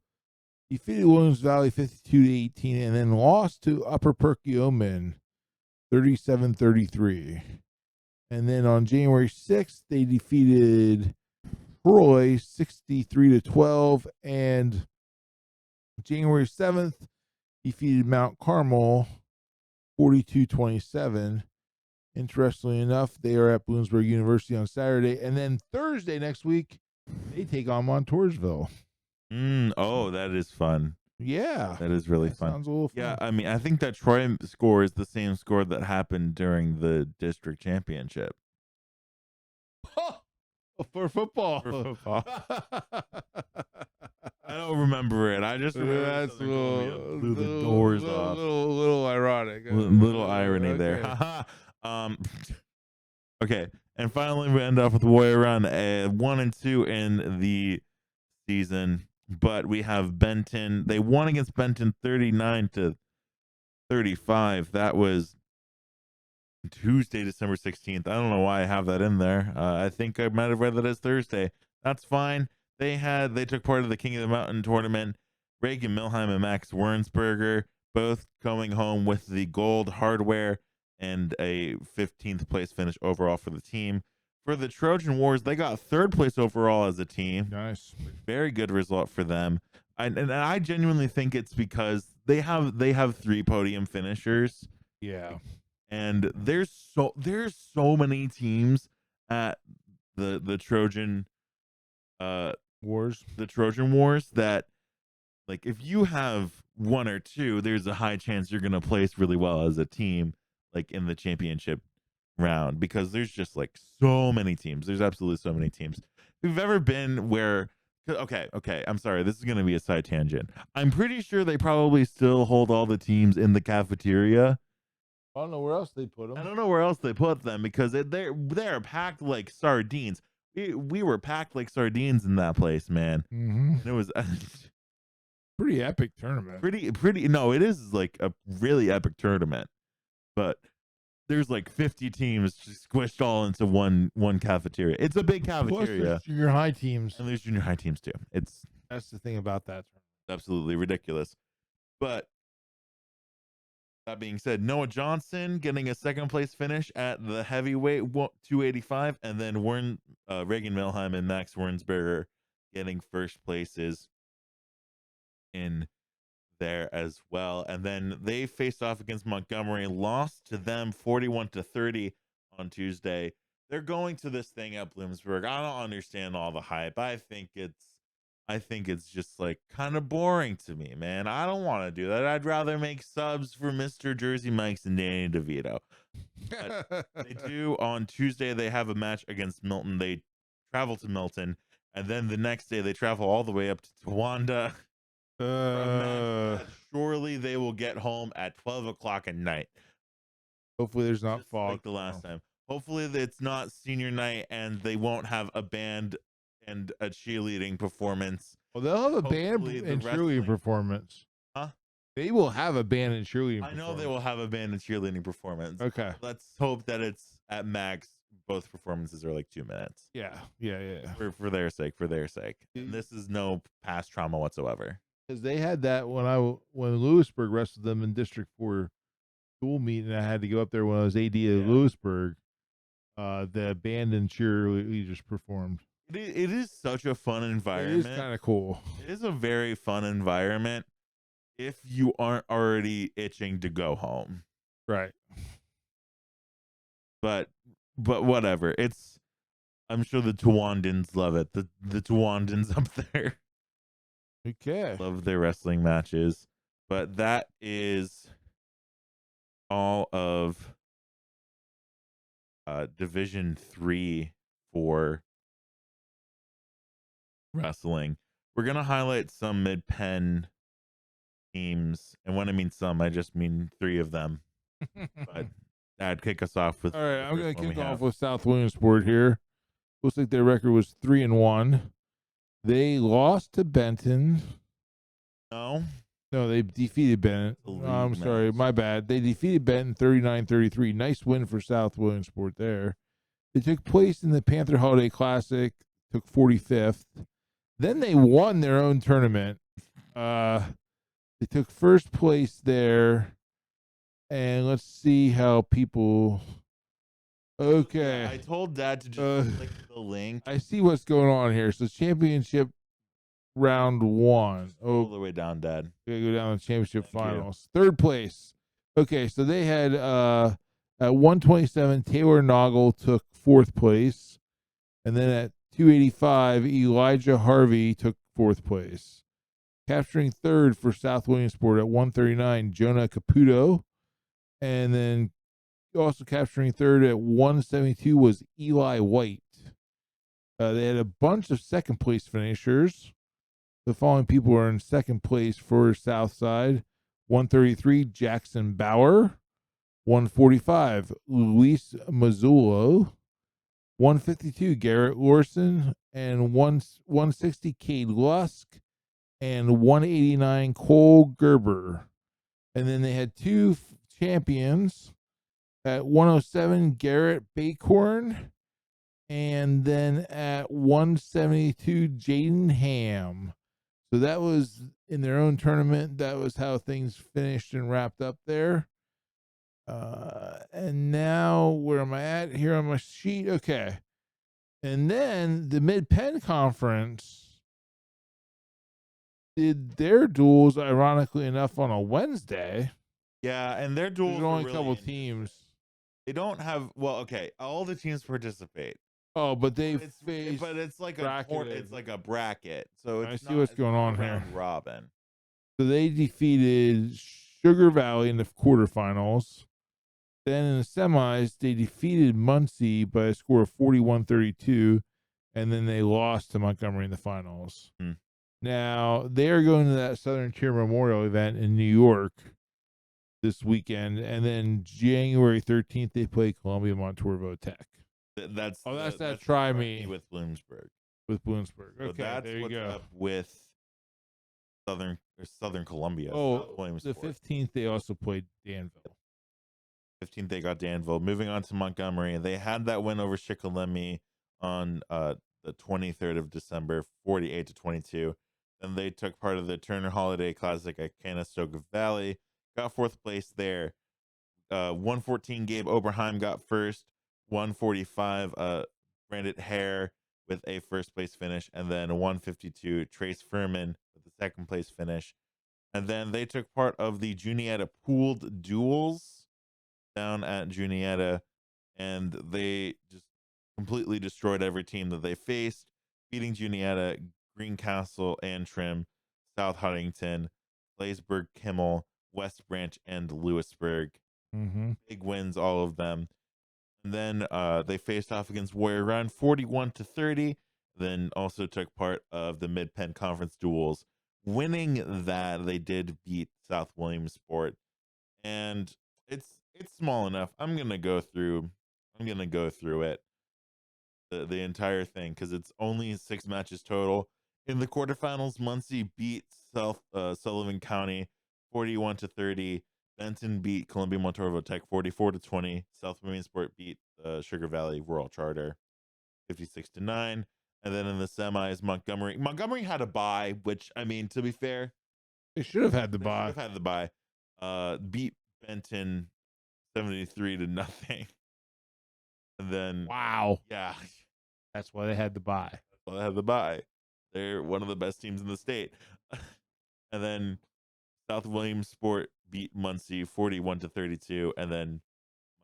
Speaker 2: defeated Williams Valley 52-18, and then lost to Upper Perkiomen 37-33. And then on January 6th, they defeated Troy 63-12, and January 7th defeated Mount Carmel 42-27. Interestingly enough, they are at Bloomsburg University on Saturday. And then Thursday next week, they take on Montoursville.
Speaker 1: Oh, that is fun.
Speaker 2: Yeah.
Speaker 1: That is really fun.
Speaker 2: Sounds a little fun.
Speaker 1: Yeah, I mean, I think that Troy score is the same score that happened during the district championship.
Speaker 2: For football.
Speaker 1: I don't remember it. I just remember
Speaker 2: that's
Speaker 1: blew the doors off.
Speaker 2: Little ironic.
Speaker 1: Little irony there. Okay, and finally we end off with Warrior Run 1-2 in the season, but we have Benton. They won against Benton 39-35. That was Tuesday, December 16th. I don't know why I have that in there. I think I might have read that as Thursday. That's fine. They took part of the King of the Mountain tournament. Reagan Milheim and Max Wernsberger both coming home with the gold hardware and a 15th place finish overall for the team. For the Trojan Wars, they got 3rd place overall as a team.
Speaker 2: Nice.
Speaker 1: Very good result for them. And I genuinely think it's because they have 3 podium finishers.
Speaker 2: Yeah.
Speaker 1: And there's so many teams at the Trojan
Speaker 2: Wars.
Speaker 1: The Trojan Wars that, like, if you have 1 or 2, there's a high chance you're gonna place really well as a team, like in the championship round, because there's just like so many teams. There's absolutely so many teams. If you've ever been where, okay, I'm sorry, this is gonna be a side tangent. I'm pretty sure they probably still hold all the teams in the cafeteria.
Speaker 2: I don't know where else they put them.
Speaker 1: I don't know where else they put them because they're packed like sardines. We were packed like sardines in that place, man.
Speaker 2: Mm-hmm.
Speaker 1: And it was
Speaker 2: pretty epic tournament.
Speaker 1: Pretty. No, it is like a really epic tournament, but there's like 50 teams just squished all into one cafeteria. It's a big cafeteria.
Speaker 2: Plus there's junior high teams,
Speaker 1: and there's junior high teams too.
Speaker 2: That's the thing about that tournament.
Speaker 1: Absolutely ridiculous. But that being said, Noah Johnson getting a 2nd place finish at the heavyweight 285, and then Reagan Milheim and Max Wernsberger getting first places in there as well. And then they faced off against Montgomery, lost to them 41-30 on Tuesday. They're going to this thing at Bloomsburg. I don't understand all the hype. I think it's just like kind of boring to me, man. I don't want to do that. I'd rather make subs for Mr. Jersey Mike's and Danny DeVito. But they do on Tuesday. They have a match against Milton. They travel to Milton, and then the next day they travel all the way up to Towanda. For a match that surely they will get home at 12 o'clock at night.
Speaker 2: Hopefully there's not
Speaker 1: Just
Speaker 2: fog
Speaker 1: like the last time. Hopefully it's not senior night and they won't have a band and a cheerleading performance.
Speaker 2: Well, they'll have a band
Speaker 1: Hopefully the
Speaker 2: and cheerleading
Speaker 1: wrestling-
Speaker 2: performance.
Speaker 1: Huh?
Speaker 2: They will have a band and cheerleading
Speaker 1: I know
Speaker 2: performance.
Speaker 1: they will have a band and cheerleading performance.
Speaker 2: Okay.
Speaker 1: Let's hope that it's at max. Both performances are like 2 minutes.
Speaker 2: Yeah.
Speaker 1: For their sake. And this is no past trauma whatsoever.
Speaker 2: Because they had that when Lewisburg wrestled them in District 4 school meet, and I had to go up there when I was AD of Lewisburg. The band and cheerleaders performed.
Speaker 1: It is such a fun environment.
Speaker 2: It is kind of cool.
Speaker 1: It is a very fun environment if you aren't already itching to go home.
Speaker 2: Right.
Speaker 1: But whatever. I'm sure the Towandans love it. The Towandans up there.
Speaker 2: Okay.
Speaker 1: Love their wrestling matches. But that is all of Division 3 for wrestling. We're going to highlight some mid-pen teams. And when I mean some, I just mean 3 of them. But I'd kick us off with.
Speaker 2: All right, I'm going to kick off with South Williamsport here. Looks like their record was 3-1. They lost to Benton.
Speaker 1: No,
Speaker 2: they defeated Benton. I'm sorry, my bad. They defeated Benton 39-33. Nice win for South Williamsport there. They took place in the Panther Holiday Classic, took 45th. Then they won their own tournament. They took first place there. And let's see how people. Okay.
Speaker 1: Yeah, I told Dad to just click the link.
Speaker 2: I see what's going on here. So championship round 1.
Speaker 1: All the way down, Dad.
Speaker 2: Gotta go down to championship finals. Third place. Okay, so they had at 127, Taylor Noggle took 4th place. And then at 285, Elijah Harvey took 4th place. Capturing 3rd for South Williamsport at 139, Jonah Caputo. And then also capturing 3rd at 172 was Eli White. They had a bunch of 2nd place finishers. The following people were in 2nd place for Southside. 133, Jackson Bauer. 145, Luis Mazzullo. 152, Garrett Lorson. And 160, Cade Lusk. And 189, Cole Gerber. And then they had 2 champions at 107, Garrett Bacorn. And then at 172, Jaden Ham. So that was in their own tournament. That was how things finished and wrapped up there. And now, where am I at? Here on my sheet. Okay. And then the Mid-Penn Conference did their duels, ironically enough, on a Wednesday.
Speaker 1: Yeah, and their duels.
Speaker 2: There's only
Speaker 1: really
Speaker 2: a couple teams.
Speaker 1: They don't have. Well, okay, all the teams participate.
Speaker 2: Oh, but they
Speaker 1: but it's like
Speaker 2: bracketed.
Speaker 1: it's like a bracket. So it's
Speaker 2: I see what's going on here.
Speaker 1: round robin.
Speaker 2: So they defeated Sugar Valley in the quarterfinals. Then in the semis, they defeated Muncie by a score of 41-32, and then they lost to Montgomery in the finals. Now, they are going to that Southern Tier Memorial event in New York this weekend, and then January 13th, they play Columbia Montorvo Tech.
Speaker 1: That's
Speaker 2: that try me
Speaker 1: with Bloomsburg.
Speaker 2: Okay,
Speaker 1: So that's
Speaker 2: there you
Speaker 1: what's
Speaker 2: go.
Speaker 1: up with Southern Columbia.
Speaker 2: Oh, the 15th, they also played Danville.
Speaker 1: 15th, they got Danville. Moving on to Montgomery, they had that win over Shikellamy on the 23rd of December, 48-22. Then they took part of the Turner Holiday Classic at Conestoga Valley, got 4th place there. 114, Gabe Oberheim got first. 145, Brandon Hare with a first place finish, and then 152 Trace Furman with the second place finish. And then they took part of the Juniata pooled duels down at Juniata, and they just completely destroyed every team that they faced, beating Juniata, Greencastle, Antrim, South Huntington, Blaisburg, Kimmel, West Branch, and Lewisburg.
Speaker 2: Mm-hmm.
Speaker 1: Big wins, all of them. And then they faced off against Warrior Run 41-30. Then also took part of the Mid Penn Conference duels. Winning that, they did beat South Williamsport, and it's small enough. I'm gonna go through it, the entire thing, because it's only 6 matches total. In the quarterfinals, Muncie beat Sullivan County 41-30. Benton beat Columbia Montalvo Tech 44-20. South Williamsport beat Sugar Valley Rural Charter 56-9. And then in the semis, Montgomery had a bye, which, I mean, to be fair,
Speaker 2: They should have had the
Speaker 1: they should
Speaker 2: bye.
Speaker 1: have had the bye. Beat Benton 73-0. And then,
Speaker 2: Wow.
Speaker 1: yeah,
Speaker 2: That's why they had the bye.
Speaker 1: well, they had the bye. They're one of the best teams in the state. And then South Williamsport beat Muncie 41-32, and then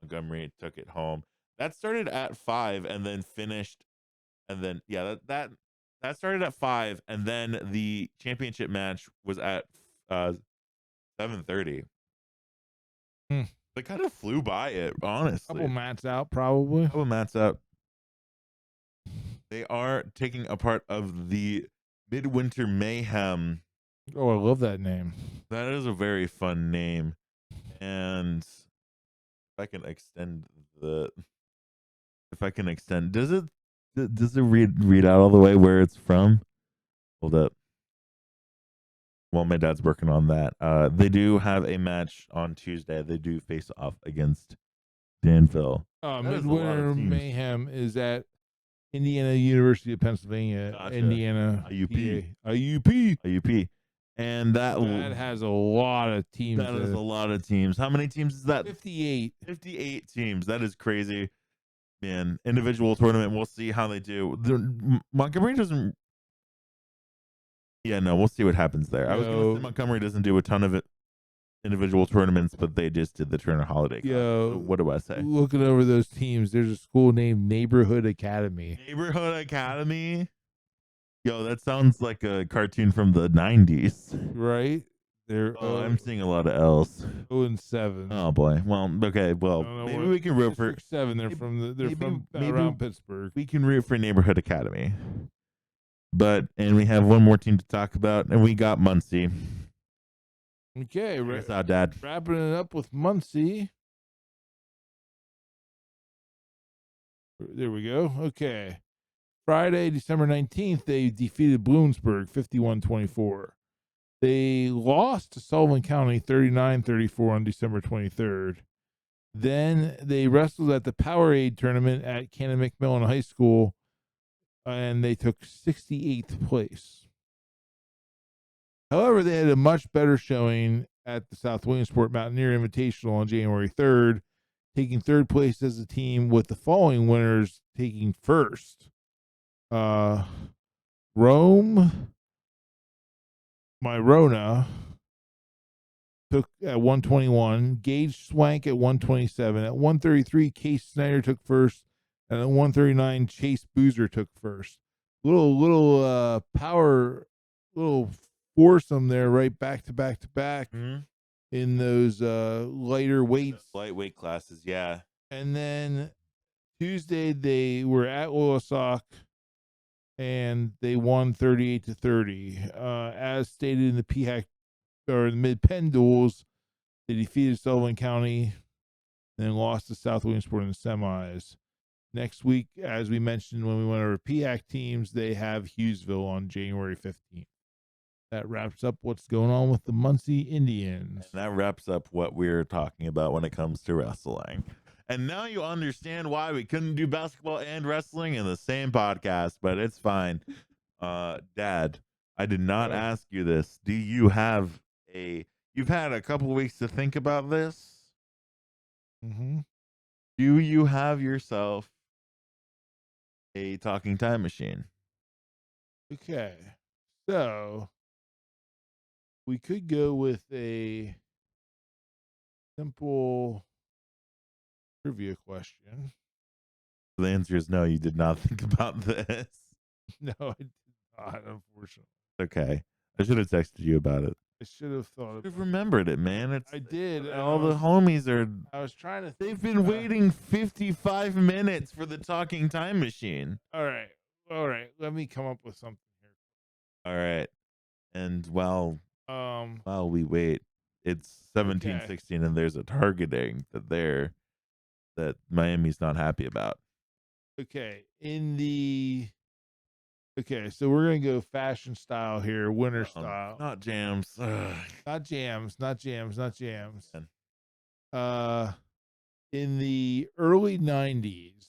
Speaker 1: Montgomery took it home. That started at 5 and then finished, and then that started at 5, and then the championship match was at 7:30.
Speaker 2: Hmm.
Speaker 1: They kind of flew by it, honestly.
Speaker 2: Couple mats out, probably.
Speaker 1: Couple mats out. They are taking a part of the Midwinter Mayhem.
Speaker 2: Oh, I love that name.
Speaker 1: That is a very fun name. And if I can extend, does it read out all the way where it's from? Hold up. Well, my dad's working on that. They do have a match on Tuesday. They do face off against Danville. That is a lot
Speaker 2: Midwinter
Speaker 1: of teams.
Speaker 2: Mayhem is at Indiana University of Pennsylvania,
Speaker 1: Gotcha.
Speaker 2: Indiana,
Speaker 1: IUP.
Speaker 2: PA. IUP.
Speaker 1: And that
Speaker 2: has a lot of teams.
Speaker 1: That is a lot of teams. How many teams is that?
Speaker 2: 58.
Speaker 1: 58 teams. That is crazy. Man, individual tournament. We'll see how they do. Montgomery doesn't. Yeah, no, we'll see what happens there. I was going to say Montgomery doesn't do a ton of individual tournaments, but they just did the Turner Holiday Cup. So what do I say?
Speaker 2: Looking over those teams, there's a school named Neighborhood Academy.
Speaker 1: Neighborhood Academy? Yo, that sounds like a cartoon from the 90s.
Speaker 2: Right? They're
Speaker 1: I'm seeing a lot of L's.
Speaker 2: 0-7.
Speaker 1: Oh boy. Well, okay. Well, maybe we can root for
Speaker 2: 7. They're from around Pittsburgh.
Speaker 1: We can root for Neighborhood Academy. And we have one more team to talk about, and we got Muncie.
Speaker 2: Okay,
Speaker 1: Dad.
Speaker 2: Wrapping it up with Muncie. There we go. Okay. Friday, December 19th, they defeated Bloomsburg 51-24. They lost to Sullivan County 39-34 on December 23rd. Then they wrestled at the Powerade tournament at Canon McMillan High School, and they took 68th place. However, they had a much better showing at the South Williamsport Mountaineer Invitational on January 3rd, taking 3rd place as a team, with the following winners taking 1st. Myrona took at 121, Gage Swank at 127, at 133, Case Snyder took 1st, and at 139, Chase Boozer took 1st. Little foursome there, right back to back in those lighter weights,
Speaker 1: lightweight classes, yeah.
Speaker 2: And then Tuesday they were at Loisac, and they won 38-30. As stated in the PHAC or the Mid Penn duels, they defeated Sullivan County, and then lost to South Williamsport in the semis. Next week, as we mentioned when we went over PHAC teams, they have Hughesville on January 15th. That wraps up what's going on with the Muncie Indians.
Speaker 1: And that wraps up what we're talking about when it comes to wrestling. And now you understand why we couldn't do basketball and wrestling in the same podcast, but it's fine. Dad, I did not ask you this. Do you have you've had a couple weeks to think about this?
Speaker 2: Mm-hmm.
Speaker 1: Do you have yourself a talking time machine.
Speaker 2: Okay. So we could go with a simple trivia question.
Speaker 1: The answer is no, you did not think about this.
Speaker 2: No, I did not, unfortunately.
Speaker 1: Okay. I should have texted you about it.
Speaker 2: I should have thought
Speaker 1: You've
Speaker 2: about
Speaker 1: remembered it, man. It's
Speaker 2: I did. And
Speaker 1: all the homies are.
Speaker 2: I was trying to
Speaker 1: They've
Speaker 2: think,
Speaker 1: been waiting 55 minutes for the talking time machine.
Speaker 2: All right. All right. Let me come up with something here.
Speaker 1: All right. And while
Speaker 2: Um,
Speaker 1: we wait, it's 17,
Speaker 2: Okay.
Speaker 1: 16, and there's a targeting that Miami's not happy about.
Speaker 2: okay. So we're gonna go fashion style here, winter style.
Speaker 1: Not jams. Ugh.
Speaker 2: Not jams, not jams, not jams.
Speaker 1: Man.
Speaker 2: In the early 90s,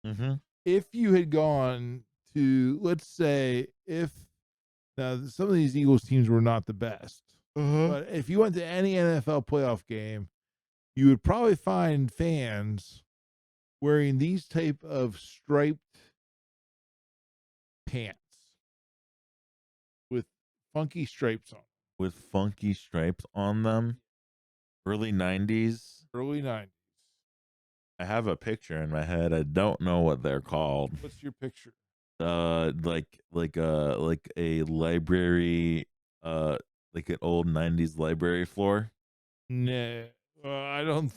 Speaker 1: Mm-hmm.
Speaker 2: if you had gone to, let's say, if now some of these Eagles teams were not the best, but if you went to any NFL playoff game, you would probably find fans wearing these type of striped pants with funky stripes on.
Speaker 1: With funky stripes on them. Early 90s.
Speaker 2: Early 90s.
Speaker 1: I have a picture in my head. I don't know what they're called.
Speaker 2: What's your picture?
Speaker 1: Like a library, like an old 90s library floor.
Speaker 2: Nah. I don't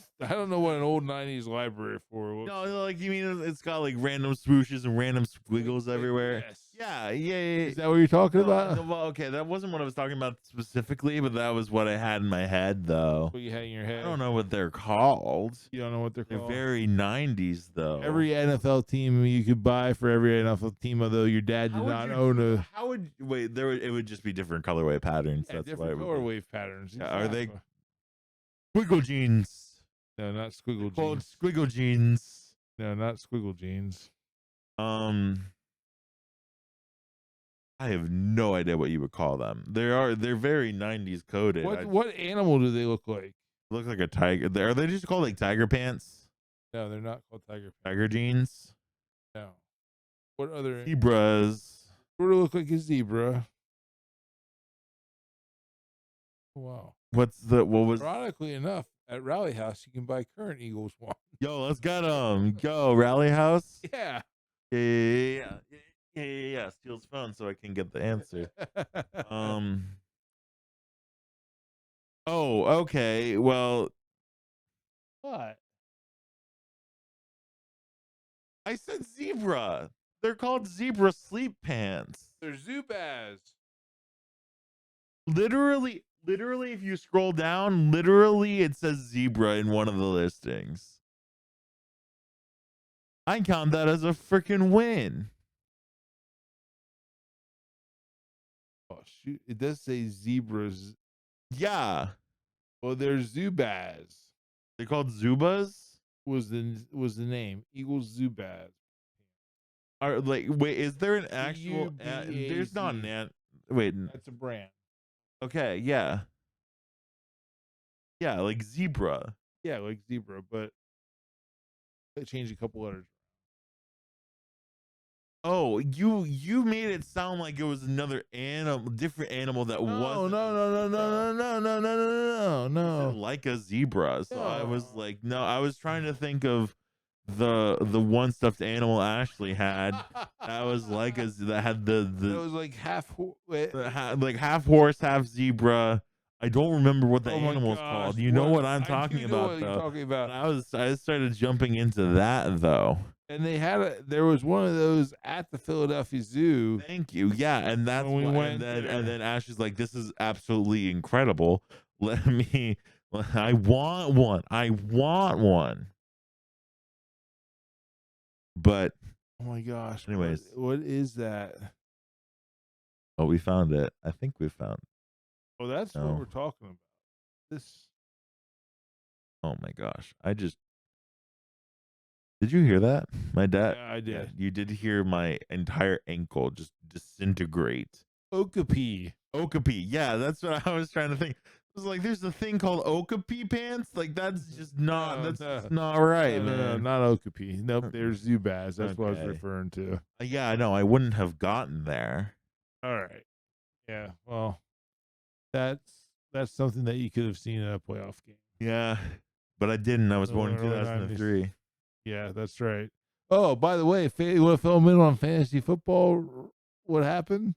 Speaker 2: know what an old 90s library for looks
Speaker 1: No, like you mean it's got like random swooshes and random squiggles everywhere.
Speaker 2: Yes.
Speaker 1: Yeah.
Speaker 2: Is that what you're talking about?
Speaker 1: Well, okay, that wasn't what I was talking about specifically, but that was what I had in my head, though.
Speaker 2: What you had in your head?
Speaker 1: I don't know what they're called.
Speaker 2: You don't know what they're
Speaker 1: They're
Speaker 2: called?
Speaker 1: very 90s, though.
Speaker 2: Every NFL team you could buy for every NFL team, although your dad did not own a.
Speaker 1: How would wait? It would just be different colorway patterns.
Speaker 2: Yeah,
Speaker 1: That's
Speaker 2: different
Speaker 1: why.
Speaker 2: color wave patterns.
Speaker 1: Yeah, are they
Speaker 2: Exactly.
Speaker 1: squiggle jeans?
Speaker 2: No, not squiggle
Speaker 1: Called
Speaker 2: jeans.
Speaker 1: squiggle jeans.
Speaker 2: No, not squiggle jeans.
Speaker 1: I have no idea what you would call them. They're very 90s coded.
Speaker 2: What animal do they look like?
Speaker 1: Look like a tiger. Are they just called like tiger pants?
Speaker 2: No, they're not called tiger.
Speaker 1: Tiger jeans?
Speaker 2: No. What other?
Speaker 1: Zebras.
Speaker 2: Sort of look like a zebra. Wow.
Speaker 1: What was
Speaker 2: Ironically enough, at Rally House you can buy current Eagles one.
Speaker 1: Yo, let's get go Rally House.
Speaker 2: Yeah.
Speaker 1: Yeah. Steal his phone so I can get the answer. Oh, okay. Well,
Speaker 2: What?
Speaker 1: I said zebra. They're called zebra sleep pants.
Speaker 2: They're Zubaz.
Speaker 1: Literally, if you scroll down, literally it says zebra in one of the listings. I count that as a freaking win.
Speaker 2: Oh shoot! It does say zebras.
Speaker 1: Yeah.
Speaker 2: Well, they're Zubaz.
Speaker 1: They're called Zubas?
Speaker 2: Was the name Eagles Zubaz?
Speaker 1: Are like wait, is there an actual there's not an wait.
Speaker 2: That's a brand.
Speaker 1: Okay, yeah. Yeah, like zebra.
Speaker 2: Yeah, like zebra, but they changed a couple letters.
Speaker 1: Oh, you made it sound like it was another animal, different animal that wasn't.
Speaker 2: No.
Speaker 1: Like a zebra. So I was like, no, I was trying to think of the one stuffed animal Ashley had that was like that had the
Speaker 2: It was like half
Speaker 1: like half horse, half zebra. I don't remember what the animal's called. You know what I'm talking about, though. I started jumping into that though.
Speaker 2: And there was one of those at the Philadelphia Zoo.
Speaker 1: Thank you. Yeah, and that's
Speaker 2: when we
Speaker 1: why,
Speaker 2: went
Speaker 1: and then Ash is like, "This is absolutely incredible. I want one. But
Speaker 2: oh my gosh.
Speaker 1: Anyways,
Speaker 2: what is that?
Speaker 1: Oh, we found it. I think we found.
Speaker 2: Oh, that's what we're talking about. This.
Speaker 1: Oh my gosh! Did you hear that? My dad.
Speaker 2: Yeah, I did.
Speaker 1: Yeah, you did hear my entire ankle just disintegrate.
Speaker 2: Okapi.
Speaker 1: Yeah, that's what I was trying to think. was like, there's a thing called Okapi pants. Like that's just not.
Speaker 2: No,
Speaker 1: That's
Speaker 2: no.
Speaker 1: just not right,
Speaker 2: No,
Speaker 1: man.
Speaker 2: not Okapi. Nope, there's Zubaz. That's what I was
Speaker 1: Okay.
Speaker 2: referring to.
Speaker 1: Yeah, I know. I wouldn't have gotten there.
Speaker 2: All right. Yeah. Well, that's something that you could have seen in a playoff game.
Speaker 1: Yeah, but I didn't. I was born in
Speaker 2: Early
Speaker 1: 2003.
Speaker 2: Yeah, that's right. Oh, by the way, you want to fill me in on fantasy football? What happened?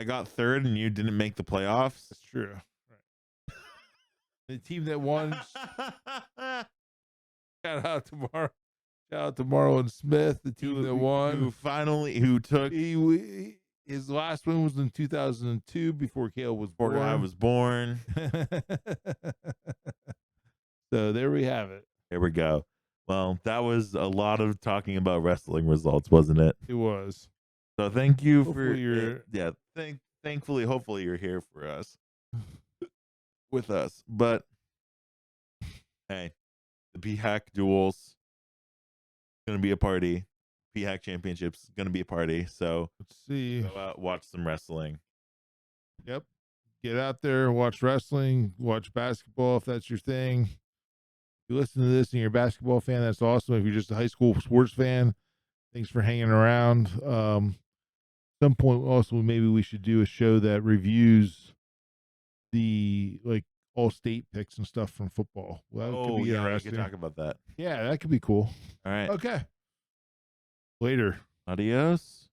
Speaker 1: I got third, and you didn't make the playoffs.
Speaker 2: That's true. Right. The team that won. Shout out to Marlon Smith, the team that won.
Speaker 1: Who took.
Speaker 2: His last win was in 2002 before Kale was born.
Speaker 1: I was born.
Speaker 2: So there we have it.
Speaker 1: Here we go. Well, that was a lot of talking about wrestling results, wasn't it?
Speaker 2: It was.
Speaker 1: So thank you
Speaker 2: Hopefully
Speaker 1: thankfully, hopefully you're here for us, with us. But hey, the PHAC duels gonna be a party. PHAC championships gonna be a party. So
Speaker 2: let's see.
Speaker 1: Go out, watch some wrestling.
Speaker 2: Yep. Get out there, watch wrestling, watch basketball if that's your thing. If you listen to this and you're a basketball fan, that's awesome. If you're just a high school sports fan, thanks for hanging around. Some point also maybe we should do a show that reviews the all state picks and stuff from football. Well, that could be interesting.
Speaker 1: We could talk about that.
Speaker 2: Yeah, that could be cool.
Speaker 1: All right.
Speaker 2: Okay. Later.
Speaker 1: Adios.